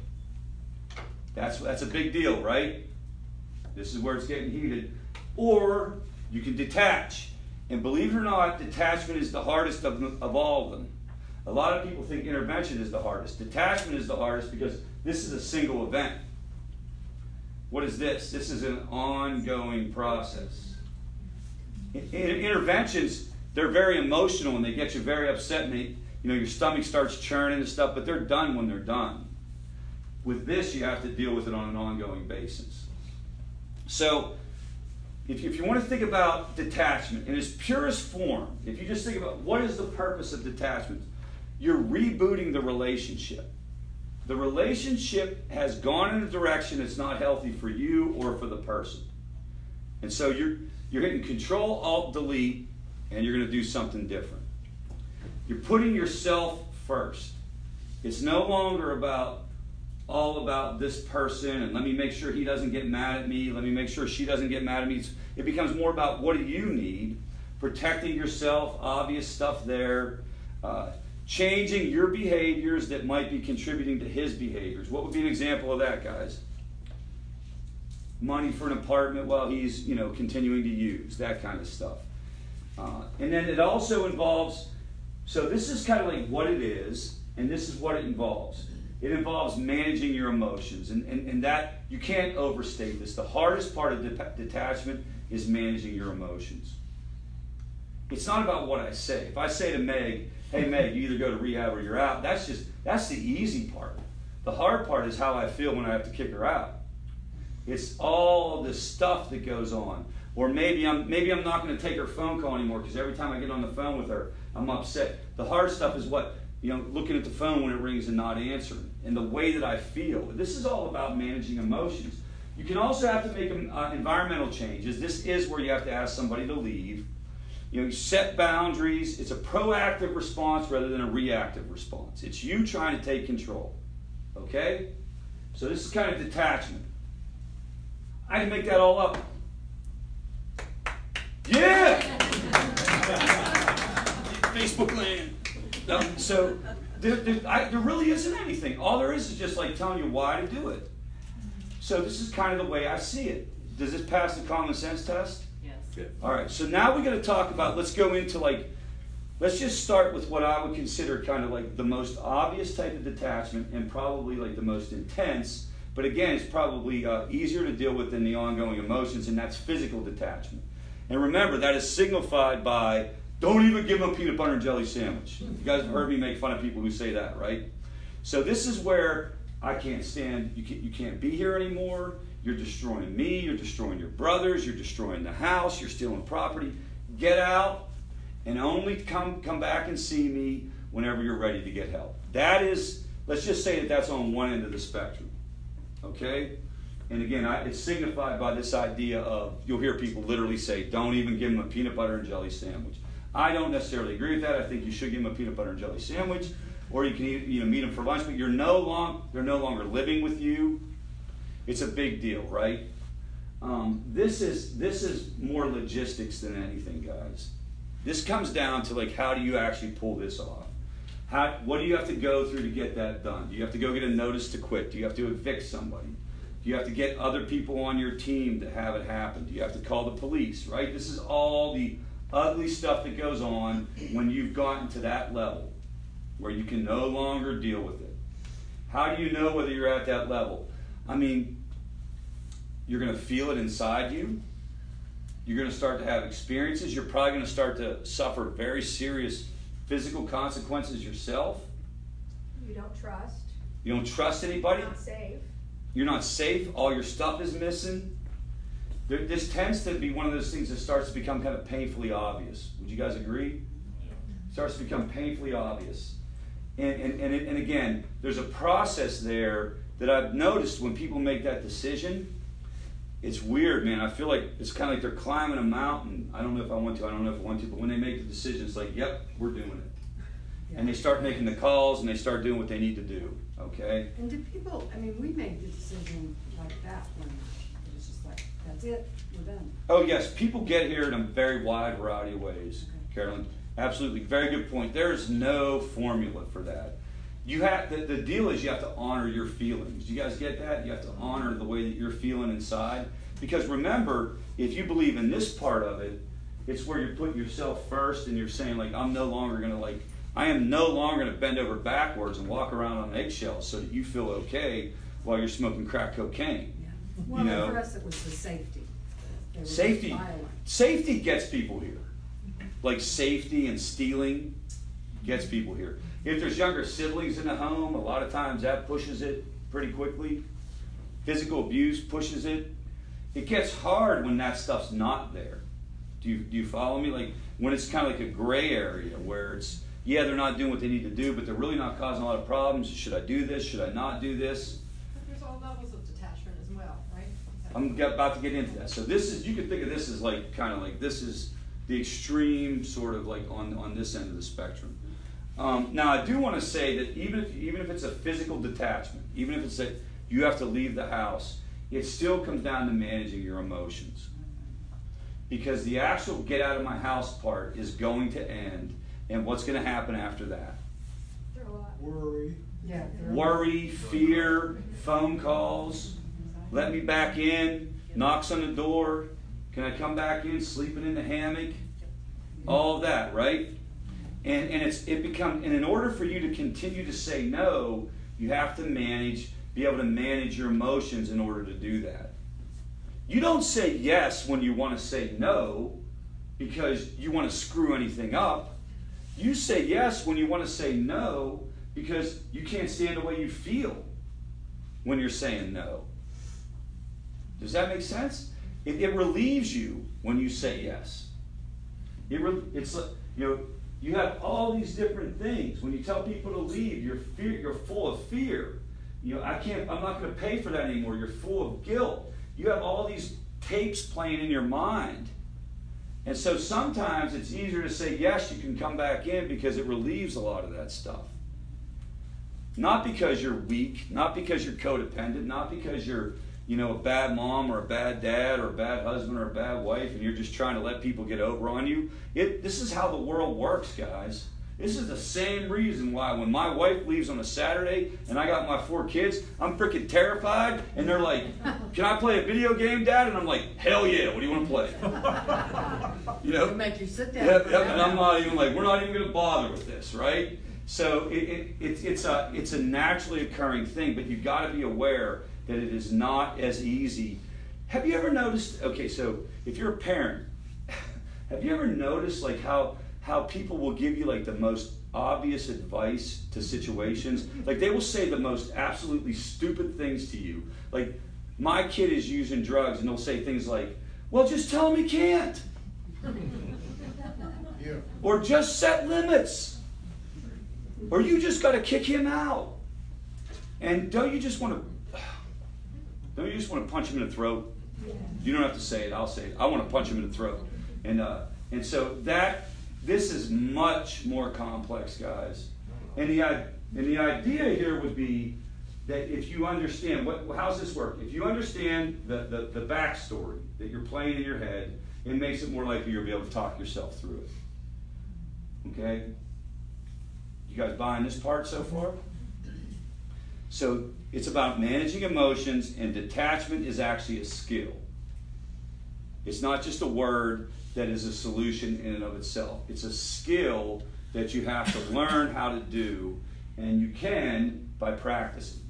That's a big deal, right? This is where it's getting heated. Or you can detach. And believe it or not, detachment is the hardest of all of them. A lot of people think intervention is the hardest. Detachment is the hardest because this is a single event. What is this? This is an ongoing process. Interventions, they're very emotional and they get you very upset and your stomach starts churning and stuff, but they're done when they're done. With this, you have to deal with it on an ongoing basis. So, if you want to think about detachment in its purest form, if you just think about what is the purpose of detachment, you're rebooting the relationship. The relationship has gone in a direction that's not healthy for you or for the person. And so you're hitting Control, Alt, Delete, and you're going to do something different. You're putting yourself first. It's no longer all about this person and let me make sure he doesn't get mad at me, let me make sure she doesn't get mad at me. It becomes more about what do you need, protecting yourself, obvious stuff there, changing your behaviors that might be contributing to his behaviors. What would be an example of that, guys? Money for an apartment while he's continuing to use, that kind of stuff. And then it also involves, so this is kind of like what it is, and this is what it involves. It involves managing your emotions, and that, you can't overstate this. The hardest part of detachment is managing your emotions. It's not about what I say. If I say to Meg, hey Meg, you either go to rehab or you're out, that's the easy part. The hard part is how I feel when I have to kick her out. It's all the stuff that goes on. Or maybe I'm not going to take her phone call anymore because every time I get on the phone with her, I'm upset. The hard stuff is what? Looking at the phone when it rings and not answering, and the way that I feel. This is all about managing emotions. You can also have to make environmental changes. This is where you have to ask somebody to leave. You set boundaries. It's a proactive response rather than a reactive response. It's you trying to take control. Okay? So this is kind of detachment. I can make that all up. Yeah! Facebook land. So there really isn't anything. All there is just like telling you why to do it. So this is kind of the way I see it. Does this pass the common sense test? Yes. Good. All right, so now we're going to talk about, let's go into let's just start with what I would consider kind of like the most obvious type of detachment and probably like the most intense, but again, it's probably easier to deal with than the ongoing emotions, and that's physical detachment. And remember, that is signified by don't even give them a peanut butter and jelly sandwich. You guys have heard me make fun of people who say that, right? So this is where I can't stand, you can't be here anymore, you're destroying me, you're destroying your brothers, you're destroying the house, you're stealing property. Get out and only come back and see me whenever you're ready to get help. That is, let's just say that that's on one end of the spectrum, okay? And again, it's signified by this idea of, you'll hear people literally say, don't even give them a peanut butter and jelly sandwich. I don't necessarily agree with that. I think you should give them a peanut butter and jelly sandwich, or you can meet them for lunch, but they're no longer living with you. It's a big deal, right? This is more logistics than anything, guys. This comes down to like, how do you actually pull this off? What do you have to go through to get that done? Do you have to go get a notice to quit? Do you have to evict somebody? Do you have to get other people on your team to have it happen? Do you have to call the police, right? This is all the ugly stuff that goes on when you've gotten to that level where you can no longer deal with it. How do you know whether you're at that level? I mean, you're going to feel it inside you. You're going to start to have experiences. You're probably going to start to suffer very serious physical consequences yourself. You don't trust. You don't trust anybody. You're not safe. You're not safe. All your stuff is missing. This tends to be one of those things that starts to become kind of painfully obvious. Would you guys agree? It starts to become painfully obvious. And again, there's a process there that I've noticed when people make that decision. It's weird, man. I feel like it's kind of like they're climbing a mountain. I don't know if I want to, I don't know if I want to, but when they make the decision, it's like, yep, we're doing it. Yeah. And they start making the calls and they start doing what they need to do, okay? And do people, I mean, we made the decision like that when it was just like, that's it, we're done. Oh yes, people get here in a very wide variety of ways, Carolyn. Absolutely, very good point. There's no formula for that. You have the deal is you have to honor your feelings. You guys get that? You have to honor the way that you're feeling inside. Because remember, if you believe in this part of it, it's where you're putting yourself first and you're saying like, I am no longer gonna bend over backwards and walk around on eggshells so that you feel okay while you're smoking crack cocaine. Yeah. Well, You know? for us it was the safety. They were Safety. violent. Safety gets people here. Like safety and stealing gets people here. If there's younger siblings in the home, a lot of times that pushes it pretty quickly. Physical abuse pushes it. It gets hard when that stuff's not there. Do you follow me? Like when it's kind of like a gray area where it's, yeah, they're not doing what they need to do, but they're really not causing a lot of problems. Should I do this? Should I not do this? But there's all levels of detachment as well, right? I'm about to get into that. So this is, you can think of this as like kind of like this is the extreme sort of like on this end of the spectrum. Now I do want to say that even if it's a physical detachment, even if it's that you have to leave the house, it still comes down to managing your emotions. Because the actual get out of my house part is going to end, and what's going to happen after that? There are a lot. Worry. Yeah. Worry, fear, phone calls, let me back in, knocks on the door, can I come back in, sleeping in the hammock, all of that, right? And in order for you to continue to say no, you have to be able to manage your emotions in order to do that. You don't say yes when you want to say no because you want to screw anything up. You say yes when you want to say no because you can't stand the way you feel when you're saying no. Does that make sense? It relieves you when you say yes. It's like, you have all these different things. When you tell people to leave, you're full of fear. I'm not going to pay for that anymore. You're full of guilt. You have all these tapes playing in your mind. And so sometimes it's easier to say yes, you can come back in because it relieves a lot of that stuff. Not because you're weak, not because you're codependent, not because you're a bad mom or a bad dad or a bad husband or a bad wife and you're just trying to let people get over on you. This is how the world works, guys. This is the same reason why when my wife leaves on a Saturday and I got my 4 kids, I'm freaking terrified. And they're like, can I play a video game, Dad? And I'm like, hell yeah, what do you want to play? It'll make you sit down. Yep, and I'm not even like, we're not even going to bother with this, right? So it's a naturally occurring thing, but you've got to be aware that it is not as easy. Have you ever noticed, okay, so if you're a parent, have you ever noticed like how people will give you like the most obvious advice to situations? Like they will say the most absolutely stupid things to you. Like, my kid is using drugs and they'll say things like, well, just tell him he can't. Yeah. Or just set limits. Or you just got to kick him out. And don't you just want to punch him in the throat? You don't have to say it, I'll say it. I want to punch him in the throat. And so this is much more complex, guys. And the idea here would be that if you understand, how's this work? If you understand the backstory that you're playing in your head, it makes it more likely you'll be able to talk yourself through it. Okay? You guys buying this part so far? So it's about managing emotions, and detachment is actually a skill. It's not just a word that is a solution in and of itself. It's a skill that you have to learn how to do, and you can by practicing.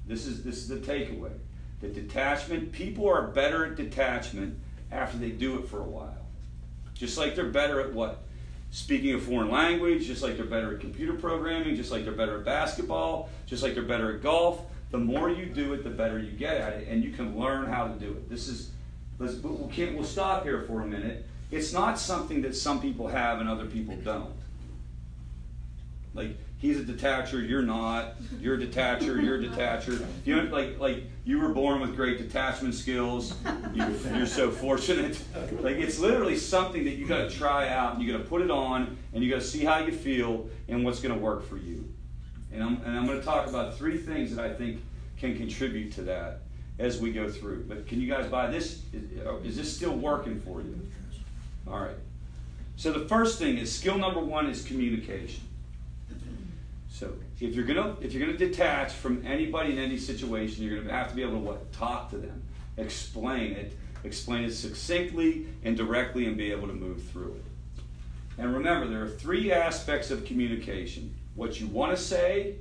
This is the takeaway. The detachment, people are better at detachment after they do it for a while. Just like they're better at what? Speaking a foreign language, just like they're better at computer programming, just like they're better at basketball, just like they're better at golf. The more you do it, the better you get at it, and you can learn how to do it. We'll stop here for a minute. It's not something that some people have and other people don't. Like, he's a detacher, you're not. You're a detacher, you're a detacher. You know, like you were born with great detachment skills. You're so fortunate. Like, it's literally something that you got to try out, and you got to put it on, and you got to see how you feel and what's going to work for you. And I'm going to talk about 3 things that I think can contribute to that as we go through. But can you guys buy this? Is this still working for you? All right. So the first thing is, skill number 1 is communication. So if you're gonna detach from anybody in any situation, you're gonna have to be able to what? Talk to them, explain it succinctly and directly, and be able to move through it. And remember, there are 3 aspects of communication: what you want to say,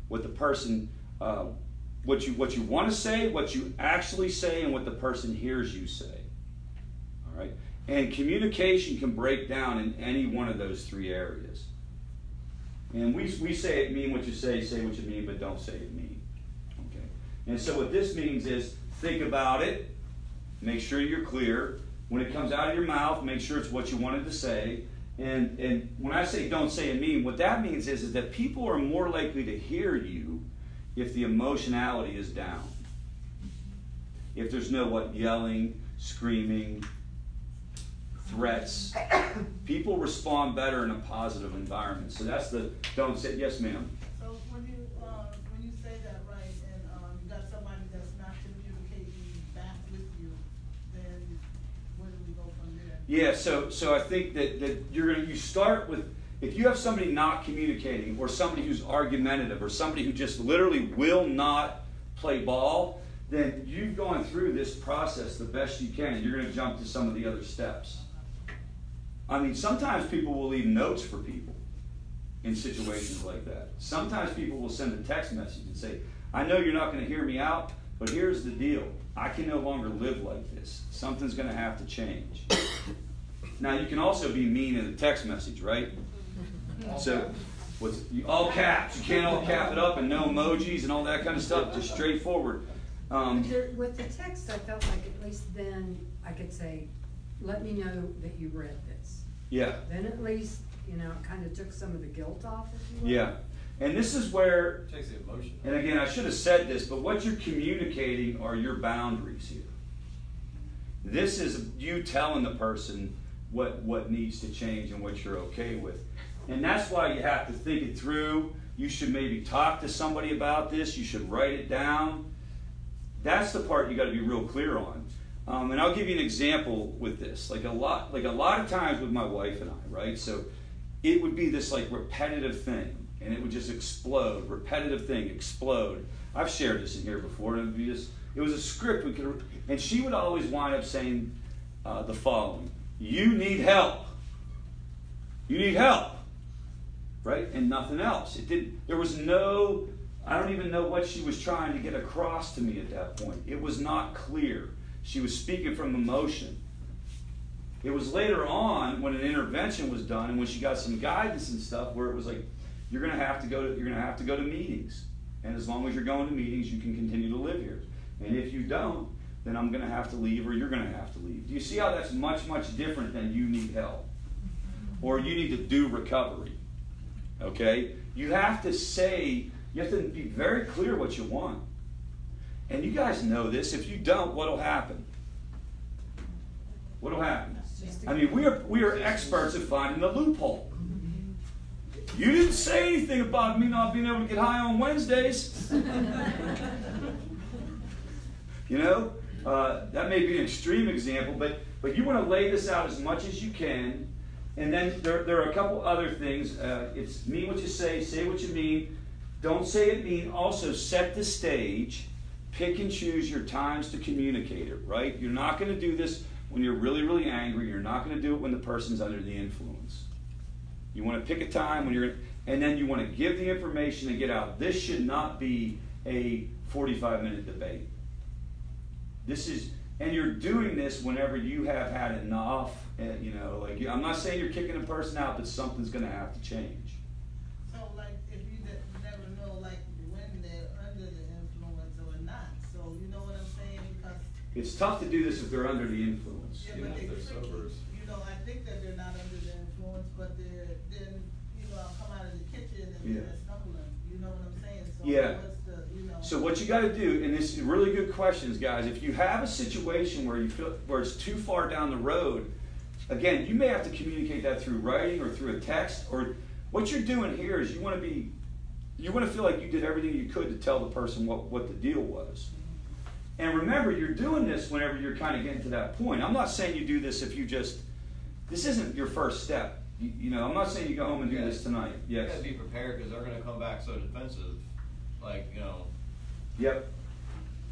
what the person, what you want to say, what you actually say, and what the person hears you say. All right, and communication can break down in any one of those 3 areas. And we say it, mean what you say what you mean, but don't say it mean. Okay. And so what this means is, think about it, make sure you're clear. When it comes out of your mouth, make sure it's what you wanted to say. And when I say don't say it mean, what that means is that people are more likely to hear you if the emotionality is down. If there's no yelling, screaming, threats. People respond better in a positive environment. So that's the don't say. Yes, ma'am. So when you say that, right, and you got somebody that's not communicating back with you, then where do we go from there? Yeah. So I think that you start with, if you have somebody not communicating, or somebody who's argumentative, or somebody who just literally will not play ball, then you've gone through this process the best you can. You're going to jump to some of the other steps. I mean, sometimes people will leave notes for people in situations like that. Sometimes people will send a text message and say, I know you're not going to hear me out, but here's the deal. I can no longer live like this. Something's going to have to change. Now, you can also be mean in a text message, right? So, all caps. You can't all cap it up and no emojis and all that kind of stuff. Just straightforward. With the text, I felt like at least then I could say, let me know that you read this. Yeah. Then at least, it kind of took some of the guilt off, if you will. Yeah. And this is where, It takes the emotion. and again, I should have said this, but what you're communicating are your boundaries here. This is you telling the person what needs to change and what you're okay with. And that's why you have to think it through. You should maybe talk to somebody about this. You should write it down. That's the part you got to be real clear on. And I'll give you an example with this. Like a lot of times with my wife and I, right? So it would be this repetitive thing, and it would just explode. Repetitive thing, explode. I've shared this in here before, and it was a script and she would always wind up saying the following: "You need help. You need help." Right? And nothing else. There was no, I don't even know what she was trying to get across to me at that point. It was not clear. She was speaking from emotion. It was later on when an intervention was done and when she got some guidance and stuff where it was like, you're gonna have to go to meetings. And as long as you're going to meetings, you can continue to live here. And if you don't, then I'm gonna have to leave, or you're gonna have to leave. Do you see how that's much, much different than you need help? Or you need to do recovery. Okay? You have to be very clear what you want. And you guys know this. If you don't, what'll happen? What'll happen? I mean, we are experts at finding the loophole. You didn't say anything about me not being able to get high on Wednesdays. You know, that may be an extreme example, but you want to lay this out as much as you can. And then there are a couple other things. It's mean what you say what you mean. Don't say it mean. Also, set the stage. Pick and choose your times to communicate it, right? You're not going to do this when you're really, really angry. You're not going to do it when the person's under the influence. You want to pick a time when you're, and then you want to give the information and get out. This should not be a 45-minute debate. This is, and you're doing this whenever you have had enough. You know, like, I'm not saying you're kicking a person out, but something's going to have to change. So, like, if you never know, like, when they're under the influence or not. So, you know what I'm saying? Because it's tough to do this if they're under the influence. yeah, but they're tricky. You know, I think that they're not under the influence, but then, you know, I'll come out of the kitchen and they're stumbling. You know what I'm saying? So Yeah. what's the, you know? So what you got to do, and this is really good questions, guys. If you have a situation where you feel where it's too far down the road, again, you may have to communicate that through writing or through a text. Or what you're doing here is you want to feel like you did everything you could to tell the person what the deal was. And remember, you're doing this whenever you're kind of getting to that point. I'm not saying you do this if you just. This isn't your first step. You know, I'm not saying you go home and do this tonight. Yes. You gotta be prepared because they're gonna come back so defensive, like, you know. Yep.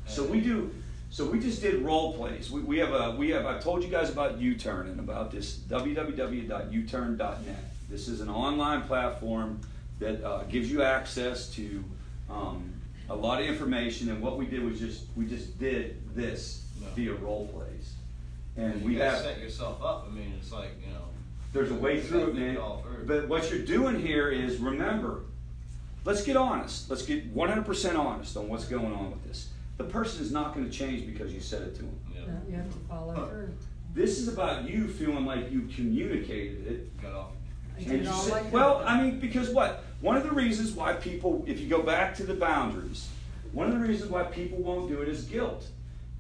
So we do. So we just did role plays. We have. I told you guys about U-Turn and about this www.uturn.net. This is an online platform that gives you access to a lot of information. And what we did was we just did this via role plays. And we have set yourself up. I mean, it's like, you know. There's a way through it, man. But what you're doing here is, remember, let's get honest. Let's get 100% honest on what's going on with this. The person is not going to change because you said it to them. Yeah. You have to follow through. This is about you feeling like you communicated it. Got off. And you said, well, I mean, because what? One of the reasons why people, if you go back to the boundaries, one of the reasons why people won't do it is guilt.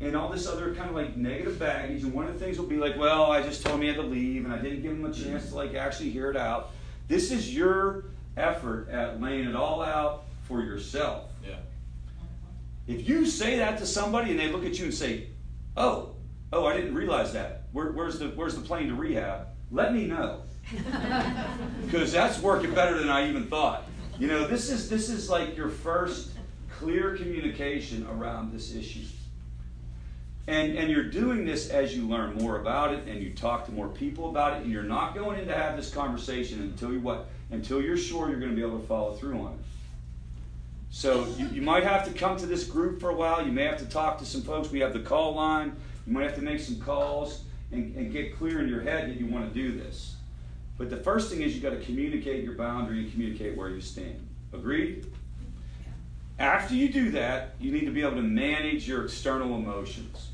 And all this other kind of like negative baggage, and one of the things will be like, well, I just told him he had to leave, and I didn't give him a chance to like actually hear it out. This is your effort at laying it all out for yourself. Yeah. If you say that to somebody and they look at you and say, oh, I didn't realize that. Where's the plane to rehab? Let me know, because that's working better than I even thought. You know, this is like your first clear communication around this issue. And you're doing this as you learn more about it and you talk to more people about it, and you're not going in to have this conversation until you're sure you're going to be able to follow through on it. So you might have to come to this group for a while. You may have to talk to some folks. We have the call line. You might have to make some calls and get clear in your head that you want to do this. But the first thing is you got to communicate your boundary and communicate where you stand. Agreed? After you do that, you need to be able to manage your external emotions.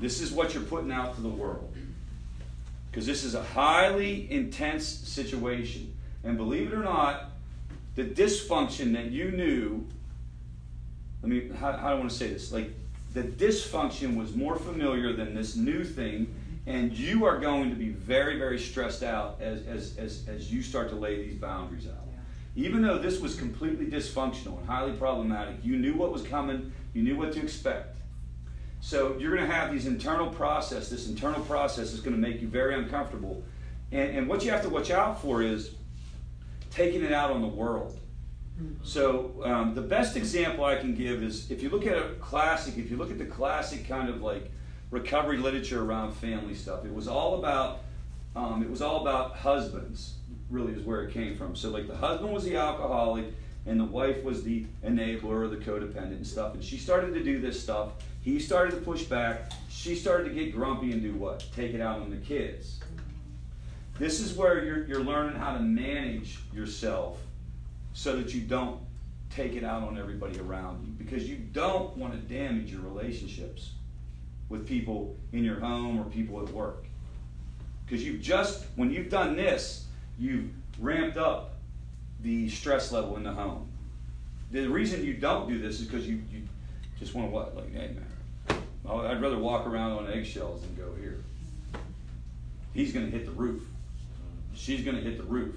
This is what you're putting out to the world. Because this is a highly intense situation. And believe it or not, the dysfunction that you knew, how do I want to say this? Like, the dysfunction was more familiar than this new thing, and you are going to be very, very stressed out as you start to lay these boundaries out. Even though this was completely dysfunctional and highly problematic, you knew what was coming, you knew what to expect. So you're going to have these internal process. This internal process is going to make you very uncomfortable. And what you have to watch out for is taking it out on the world. So the best example I can give is if you look at the classic kind of like recovery literature around family stuff, it was all about husbands, really is where it came from. So like the husband was the alcoholic and the wife was the enabler or the codependent and stuff. And she started to do this stuff. He started to push back. She started to get grumpy and do what? Take it out on the kids. This is where you're learning how to manage yourself so that you don't take it out on everybody around you, because you don't want to damage your relationships with people in your home or people at work. Because when you've done this, you've ramped up the stress level in the home. The reason you don't do this is because you just want to what? Like, hey man, I'd rather walk around on eggshells than go here. He's going to hit the roof. She's going to hit the roof.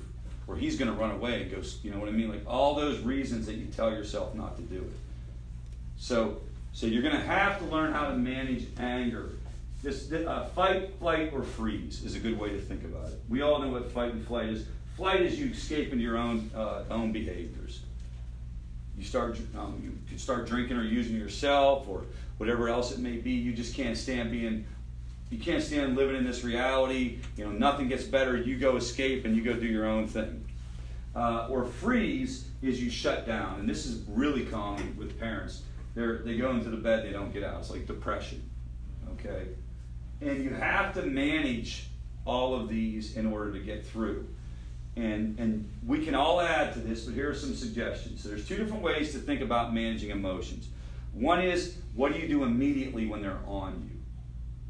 or he's going to run away and go, you know what I mean? Like all those reasons that you tell yourself not to do it. So you're going to have to learn how to manage anger. This fight, flight, or freeze is a good way to think about it. We all know what fight and flight is. Flight is you escape into your own behaviors. You could start drinking or using yourself or whatever else it may be. You just can't stand living in this reality. You know, nothing gets better. You go escape and you go do your own thing. Or freeze is you shut down, and this is really common with parents. They go into the bed, they don't get out. It's like depression. Okay, and you have to manage all of these in order to get through. And we can all add to this, but here are some suggestions. So there's two different ways to think about managing emotions. One is, what do you do immediately when they're on you?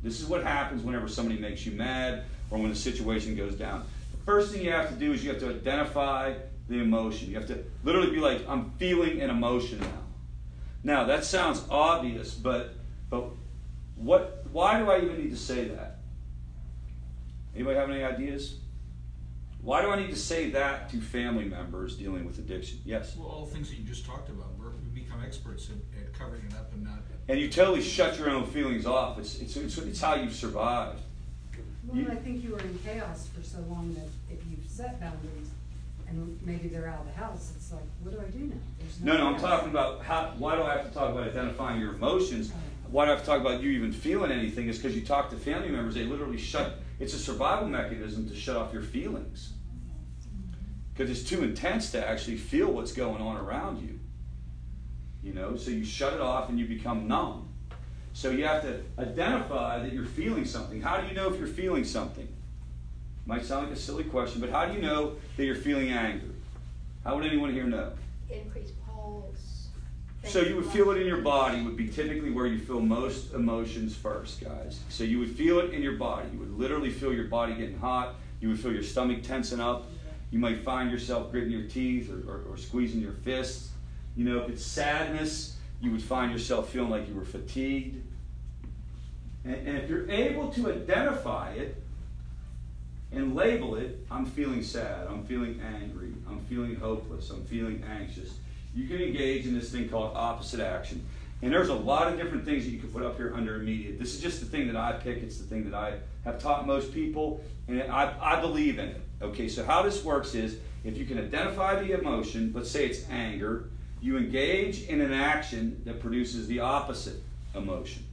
This is what happens whenever somebody makes you mad or when the situation goes down. The first thing you have to do is you have to identify the emotion. You have to literally be like, I'm feeling an emotion now. Now, that sounds obvious, but why do I even need to say that? Anybody have any ideas? Why do I need to say that to family members dealing with addiction? Yes? Well, all the things that you just talked about, we become experts at covering it up and not... And you totally shut your own feelings off. It's how you've survived. Well, I think you were in chaos for so long that if you've set boundaries and maybe they're out of the house, it's like, what do I do now? There's No, I'm chaos. talking about why do I have to talk about identifying your emotions? Why do I have to talk about you even feeling anything? Is because you talk to family members, they literally it's a survival mechanism to shut off your feelings. Because it's too intense to actually feel what's going on around you. You know, so you shut it off and you become numb. So you have to identify that you're feeling something. How do you know if you're feeling something? Might sound like a silly question, but how do you know that you're feeling anger? How would anyone here know? Increased pulse. So you would feel it in your body would be typically where you feel most emotions first, guys. So you would feel it in your body. You would literally feel your body getting hot. You would feel your stomach tensing up. You might find yourself gritting your teeth or squeezing your fists. You know, if it's sadness, you would find yourself feeling like you were fatigued. And if you're able to identify it and label it, I'm feeling sad, I'm feeling angry, I'm feeling hopeless, I'm feeling anxious, you can engage in this thing called opposite action. And there's a lot of different things that you can put up here under immediate. This is just the thing that I pick. It's the thing that I have taught most people, and I believe in it. Okay, so how this works is, if you can identify the emotion, let's say it's anger, you engage in an action that produces the opposite emotion.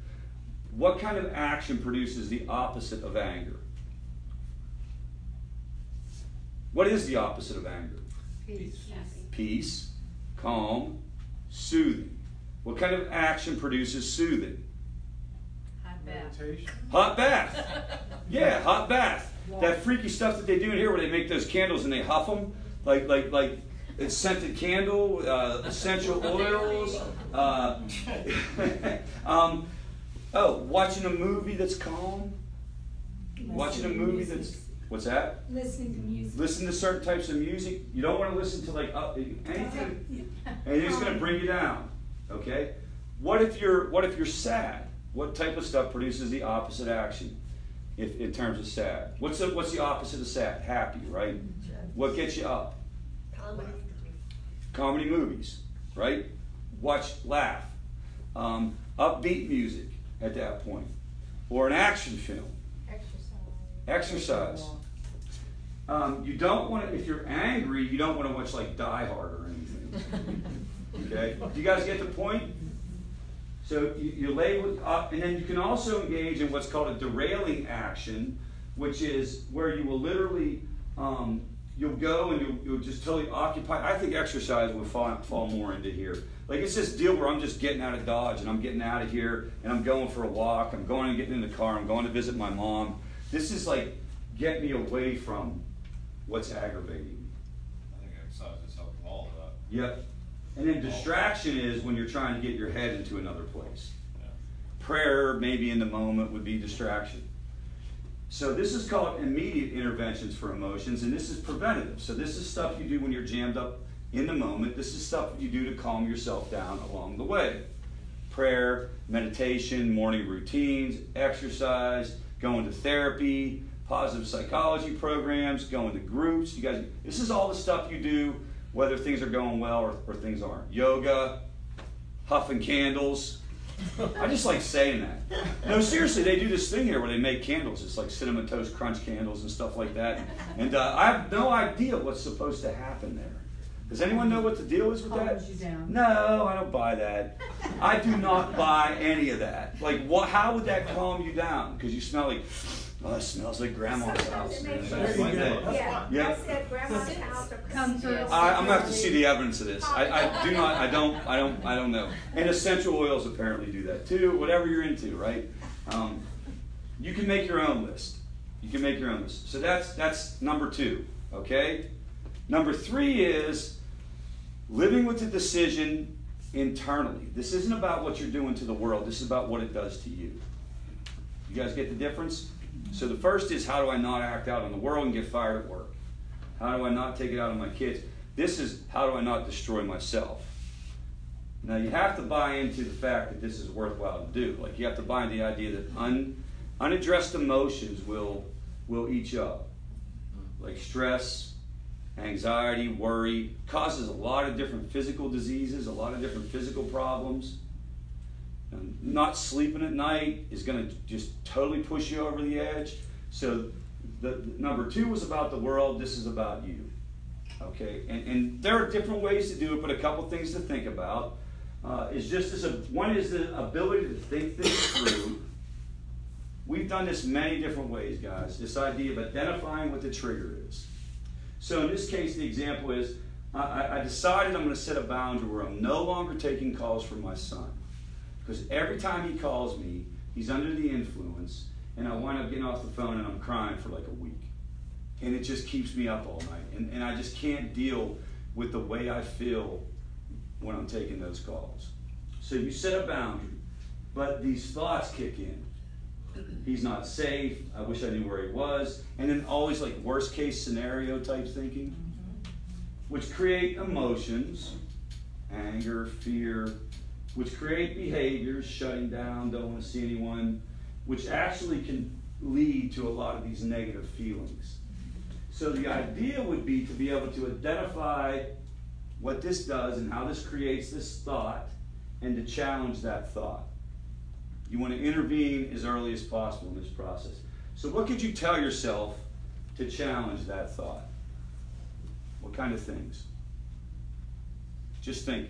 What kind of action produces the opposite of anger? What is the opposite of anger? Peace. Peace, calm, soothing. What kind of action produces soothing? Hot bath. Hot bath. Yeah, hot bath. That freaky stuff that they do in here where they make those candles and they huff them, like it's scented candle, essential oils. Watching a movie that's calm. Watching a movie that's, what's that? Listening to music. Listen to certain types of music. You don't want to listen to anything, and it's going to bring you down. Okay. What if you're sad? What type of stuff produces the opposite action? In terms of sad, what's the opposite of sad? Happy, right? What gets you up? Comedy movies, right? Laugh. Upbeat music at that point, or an action film. Exercise. You don't want to. If you're angry, you don't want to watch like Die Hard or anything. Okay. Do you guys get the point? So you label it up, and then you can also engage in what's called a derailing action, which is where you will literally, you'll go and you'll just totally occupy. I think exercise will fall more into here. Like it's this deal where I'm just getting out of Dodge and I'm getting out of here and I'm going for a walk. I'm going and getting in the car. I'm going to visit my mom. This is like get me away from what's aggravating me. I think exercise is helping all of that. Yep. And then distraction is when you're trying to get your head into another place. Yeah. Prayer, maybe in the moment, would be distraction. So this is called immediate interventions for emotions, and this is preventative. So this is stuff you do when you're jammed up in the moment. This is stuff you do to calm yourself down along the way. Prayer, meditation, morning routines, exercise, going to therapy, positive psychology programs, going to groups. You guys, this is all the stuff you do, whether things are going well or things aren't. Yoga, huffing candles. I just like saying that. No, seriously, they do this thing here where they make candles. It's like Cinnamon Toast Crunch candles and stuff like that. And I have no idea what's supposed to happen there. Does anyone know what the deal is with that? Calms you down. No, I don't buy that. I do not buy any of that. Like, what? How would that calm you down? Because you smell like, oh, it smells like grandma's house. Sometimes it makes That's you my day. Yeah, Yeah. that's it, grandma's house or Christmas. I'm gonna have to see the evidence of this. I do not. I don't know. And essential oils apparently do that too. Whatever you're into, right? You can make your own list. You can make your own list. So that's number 2. Okay. Number 3 is living with the decision internally. This isn't about what you're doing to the world. This is about what it does to you. You guys get the difference? So the first is, how do I not act out in the world and get fired at work? How do I not take it out on my kids? This is, how do I not destroy myself? Now you have to buy into the fact that this is worthwhile to do. Like, you have to buy into the idea that unaddressed emotions will eat you up. Like stress, anxiety, worry, causes a lot of different physical diseases, a lot of different physical problems. And not sleeping at night is going to just totally push you over the edge. So the number 2 was about the world. This is about you. Okay, and there are different ways to do it, but a couple things to think about is just one is the ability to think things through. We've done this many different ways, guys. This idea of identifying what the trigger is. So in this case, the example is, I decided I'm going to set a boundary where I'm no longer taking calls from my son. Because every time he calls me, he's under the influence, and I wind up getting off the phone and I'm crying for like a week. And it just keeps me up all night. And I just can't deal with the way I feel when I'm taking those calls. So you set a boundary, but these thoughts kick in. He's not safe. I wish I knew where he was. And then always like worst case scenario type thinking, which create emotions, anger, fear, which create behaviors, shutting down, don't want to see anyone, which actually can lead to a lot of these negative feelings. So the idea would be to be able to identify what this does and how this creates this thought, and to challenge that thought. You want to intervene as early as possible in this process. So what could you tell yourself to challenge that thought? What kind of things? Just think.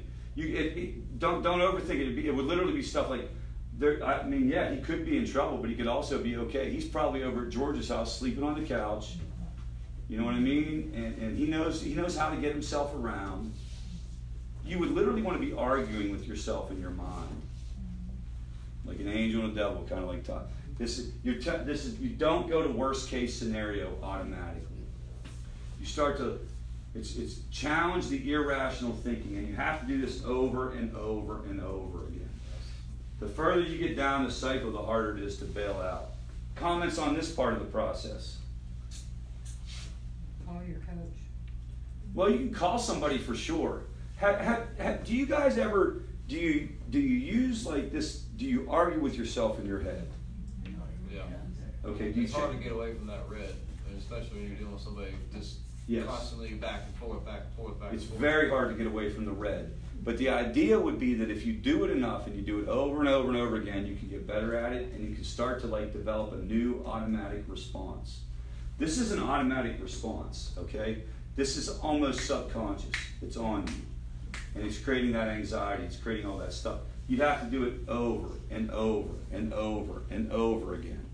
Don't overthink it. It would literally be stuff like, I mean, yeah, he could be in trouble, but he could also be okay. He's probably over at George's house sleeping on the couch. You know what I mean? And he knows how to get himself around. You would literally want to be arguing with yourself in your mind, like an angel and a devil, kind of like talk. You don't go to worst case scenario automatically. You start to it's challenge the irrational thinking, and you have to do this over and over and over again. The further you get down the cycle, the harder it is to bail out. Comments on this part of the process? Call your coach. Well, you can call somebody for sure. Do you guys ever, do you use like this, do you argue with yourself in your head? Yeah. Okay, It's hard to get away from that red, and especially when you're dealing with somebody just constantly back and forth, back and forth, back and forth. It's very hard to get away from the red. But the idea would be that if you do it enough and you do it over and over and over again, you can get better at it, and you can start to like develop a new automatic response. This is an automatic response, okay? This is almost subconscious. It's on you. And it's creating that anxiety, it's creating all that stuff. You have to do it over and over and over and over again.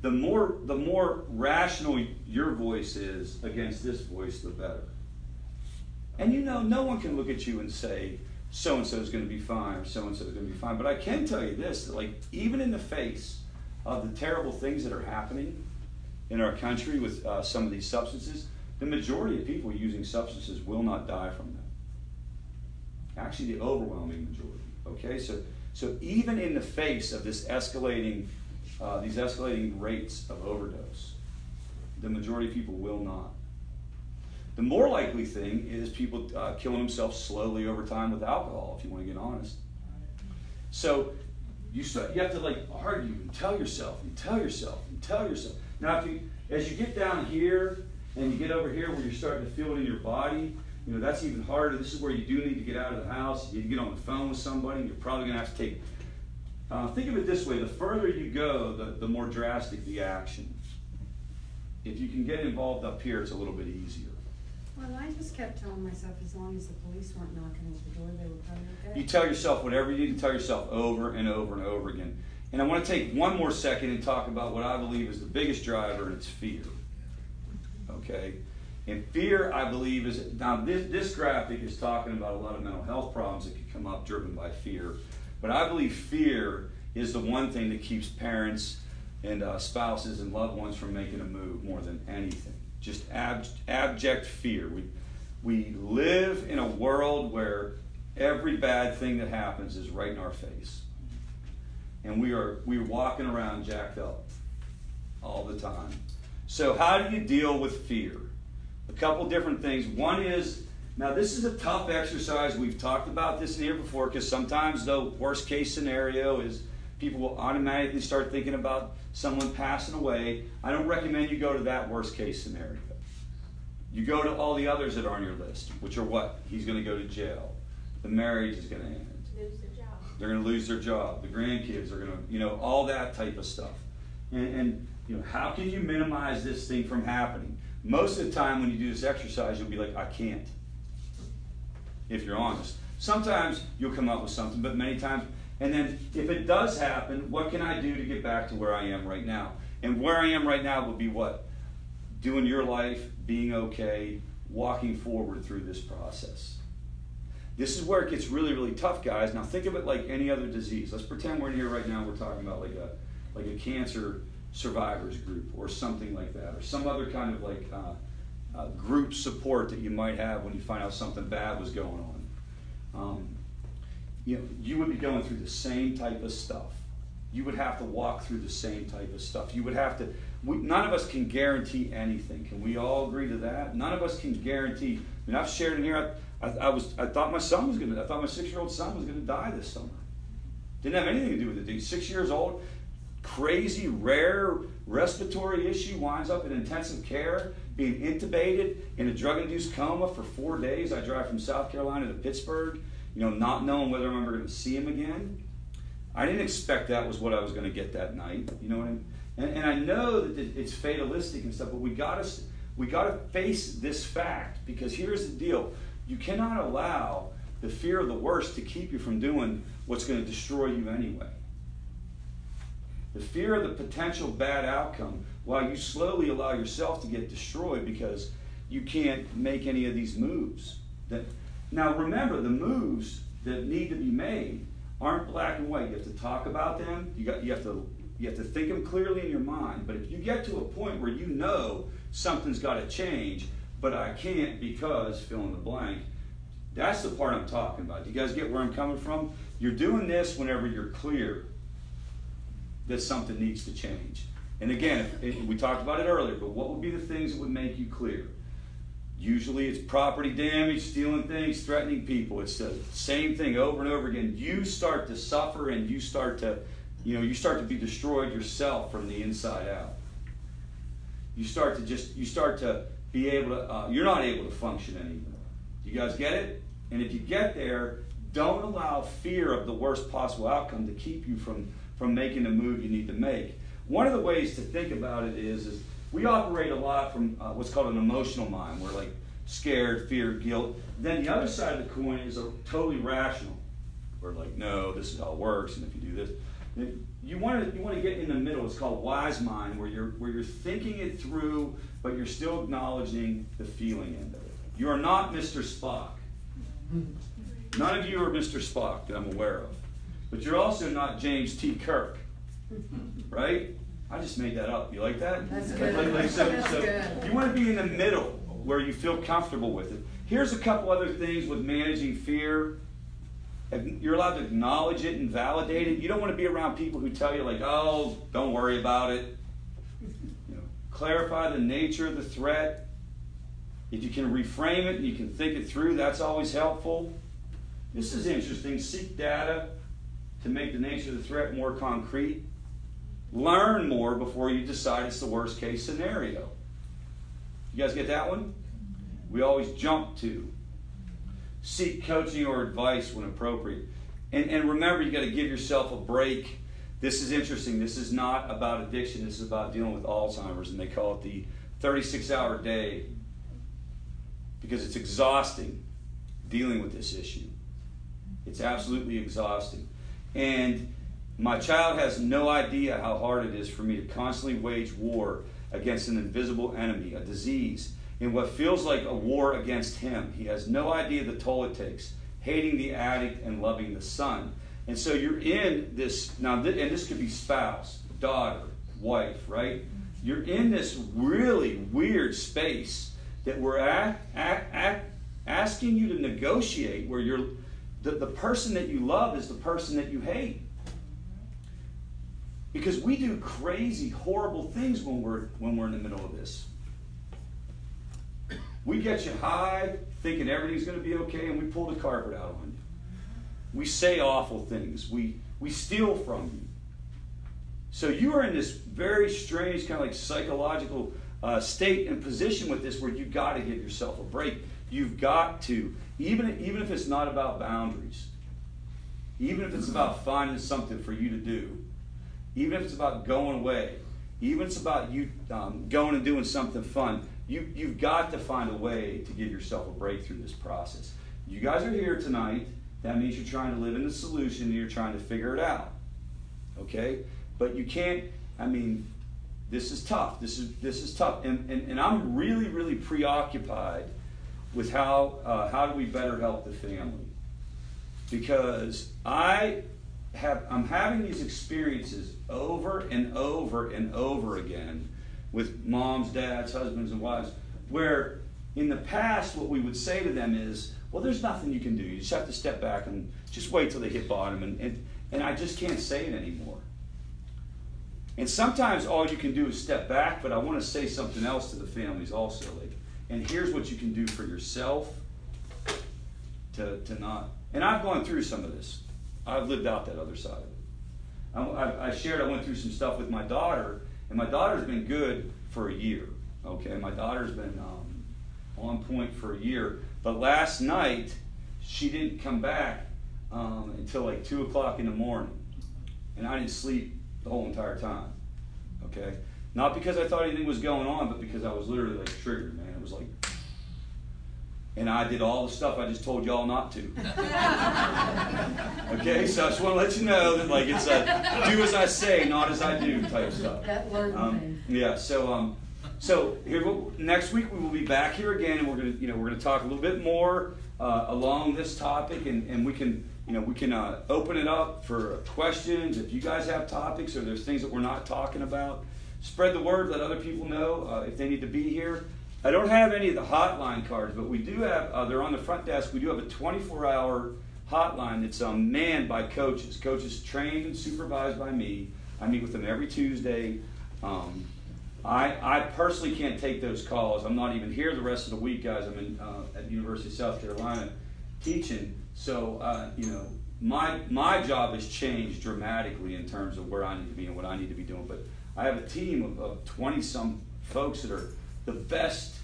The more rational your voice is against this voice, the better. And you know, no one can look at you and say, so-and-so is going to be fine, or so-and-so is going to be fine. But I can tell you this, that like, even in the face of the terrible things that are happening in our country with some of these substances, the majority of people using substances will not die from them. Actually, the overwhelming majority. Okay, so even in the face of this escalating, these escalating rates of overdose, the majority of people will not. The more likely thing is people killing themselves slowly over time with alcohol, if you want to get honest. So you have to like argue and tell yourself and tell yourself and tell yourself. Now, as you get down here and you get over here where you're starting to feel it in your body, you know, that's even harder. This is where you do need to get out of the house. You need to get on the phone with somebody. You're probably going to have to take. Think of it this way: the further you go, the more drastic the action. If you can get involved up here, it's a little bit easier. Well, I just kept telling myself as long as the police weren't knocking at the door, they were probably okay. You tell yourself whatever you need to tell yourself over and over and over again. And I want to take one more second and talk about what I believe is the biggest driver, and it's fear. Okay? And fear, I believe, is, now this graphic is talking about a lot of mental health problems that could come up driven by fear. But I believe fear is the one thing that keeps parents and spouses and loved ones from making a move more than anything. Just abject fear. We live in a world where every bad thing that happens is right in our face. And we're walking around jacked up all the time. So how do you deal with fear? A couple different things. One is, now this is a tough exercise. We've talked about this in here before, because sometimes the worst case scenario is people will automatically start thinking about someone passing away. I don't recommend you go to that worst case scenario. You go to all the others that are on your list, which are what? He's going to go to jail. The marriage is going to end. Lose their job. They're going to lose their job. The grandkids are going to, you know, all that type of stuff. And you know, how can you minimize this thing from happening? Most of the time when you do this exercise, you'll be like, I can't. If you're honest. Sometimes you'll come up with something, but many times, and then if it does happen, what can I do to get back to where I am right now? And where I am right now would be what? Doing your life, being okay, walking forward through this process. This is where it gets really, really tough, guys. Now think of it like any other disease. Let's pretend we're in here right now, we're talking about like a cancer survivors group or something like that, or some other kind of like group support that you might have when you find out something bad was going on. You know, you would be going through the same type of stuff. You would have to walk through the same type of stuff. You would have to, none of us can guarantee anything. Can we all agree to that? None of us can guarantee. I mean, I've shared in here, I thought my 6-year-old son was gonna die this summer. Didn't have anything to do with it. He's 6 years old, crazy, rare respiratory issue, winds up in intensive care, being intubated in a drug-induced coma for 4 days. I drive from South Carolina to Pittsburgh, you know, not knowing whether I'm ever going to see him again. I didn't expect that was what I was going to get that night. You know what I mean? And I know that it's fatalistic and stuff, but we got to face this fact, because here's the deal: you cannot allow the fear of the worst to keep you from doing what's going to destroy you anyway. The fear of the potential bad outcome, while you slowly allow yourself to get destroyed because you can't make any of these moves. Now remember, the moves that need to be made aren't black and white. You have to talk about them. You have to think them clearly in your mind. But if you get to a point where you know something's got to change, but I can't because fill in the blank, that's the part I'm talking about. Do you guys get where I'm coming from? You're doing this whenever you're clear that something needs to change. And again, we talked about it earlier, but what would be the things that would make you clear? Usually it's property damage, stealing things, threatening people. It's the same thing over and over again. You start to suffer, and you start to be destroyed yourself from the inside out. You start to be able to, you're not able to function anymore. You guys get it? And if you get there, don't allow fear of the worst possible outcome to keep you from making the move you need to make. One of the ways to think about it is we operate a lot from what's called an emotional mind. We're like scared, fear, guilt. Then the other side of the coin is a totally rational. We're like, no, this is how it works, and if you do this. You want to get in the middle. It's called wise mind, where you're thinking it through, but you're still acknowledging the feeling end of it. You are not Mr. Spock. None of you are Mr. Spock that I'm aware of. But you're also not James T. Kirk, right? I just made that up. You like that? That's good. So you want to be in the middle where you feel comfortable with it. Here's a couple other things with managing fear. You're allowed to acknowledge it and validate it. You don't want to be around people who tell you like, oh, don't worry about it. You know, clarify the nature of the threat. If you can reframe it and you can think it through, that's always helpful. This is interesting. Seek data. to make the nature of the threat more concrete. Learn more before you decide it's the worst case scenario. You guys get that one? We always jump to. Seek coaching or advice when appropriate. And remember, you got to give yourself a break. This is interesting. This is not about addiction. This is about dealing with Alzheimer's, and they call it the 36-hour day because it's exhausting dealing with this issue. It's absolutely exhausting. And my child has no idea how hard it is for me to constantly wage war against an invisible enemy, a disease, in what feels like a war against him. He has no idea the toll it takes, hating the addict and loving the son. And so you're in this, now, and this could be spouse, daughter, wife, right? You're in this really weird space that we're asking you to negotiate, where you're, the person that you love is the person that you hate. Because we do crazy, horrible things when we're in the middle of this. We get you high, thinking everything's going to be okay, and we pull the carpet out on you. We say awful things. We steal from you. So you are in this very strange kind of like psychological state and position with this, where you've got to give yourself a break. You've got to, even if it's not about boundaries, even if it's about finding something for you to do, even if it's about going away, even if it's about you going and doing something fun, you've got to find a way to give yourself a break through this process. You guys are here tonight. That means you're trying to live in the solution and you're trying to figure it out. Okay? But you can't, I mean, this is tough. This is tough. And I'm really, really preoccupied with how do we better help the family. Because I'm having these experiences over and over and over again with moms, dads, husbands, and wives, where in the past what we would say to them is, well, there's nothing you can do. You just have to step back and just wait till they hit bottom. And I just can't say it anymore. And sometimes all you can do is step back, but I want to say something else to the families also. Like, and here's what you can do for yourself to not. And I've gone through some of this. I've lived out that other side of it. I shared I went through some stuff with my daughter, and my daughter's been good for a year. Okay, my daughter's been on point for a year. But last night, she didn't come back until like 2 o'clock in the morning. And I didn't sleep the whole entire time. Okay? Not because I thought anything was going on, but because I was literally like triggered, man. It was like, and I did all the stuff I just told y'all not to. Okay, so I just want to let you know that like it's a do as I say, not as I do type stuff. That learned thing. Yeah. So here next week we will be back here again, and we're gonna talk a little bit more along this topic, and we can open it up for questions if you guys have topics or there's things that we're not talking about. Spread the word, let other people know if they need to be here. I don't have any of the hotline cards, but we do have, they're on the front desk, we do have a 24-hour hotline that's manned by coaches. Coaches trained and supervised by me. I meet with them every Tuesday. I personally can't take those calls. I'm not even here the rest of the week, guys. I'm in, at the University of South Carolina teaching. So, my job has changed dramatically in terms of where I need to be and what I need to be doing. But I have a team of 20-some folks that are the best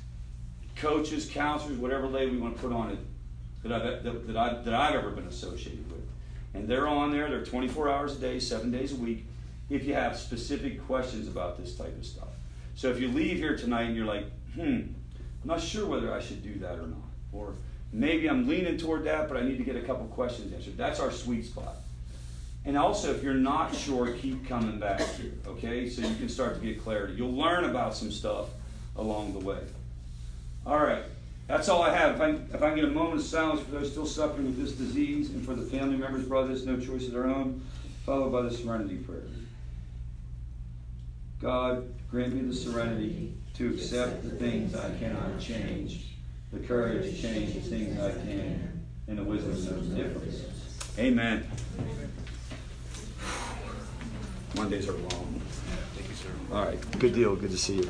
coaches, counselors, whatever label we want to put on it, that I've ever been associated with. And they're on there. They're 24 hours a day, 7 days a week, if you have specific questions about this type of stuff. So if you leave here tonight and you're like, I'm not sure whether I should do that or not. Or maybe I'm leaning toward that, but I need to get a couple questions answered. That's our sweet spot. And also, if you're not sure, keep coming back here, okay? So you can start to get clarity. You'll learn about some stuff along the way. All right, that's all I have. If I can get a moment of silence for those still suffering with this disease and for the family members, brothers, no choice of their own, followed by the serenity prayer. God, grant me the serenity to accept the things I cannot change, the courage to change the things I can, and the wisdom to know the difference. Amen. Mondays are long. Thank you, sir. All right, good deal. Good to see you.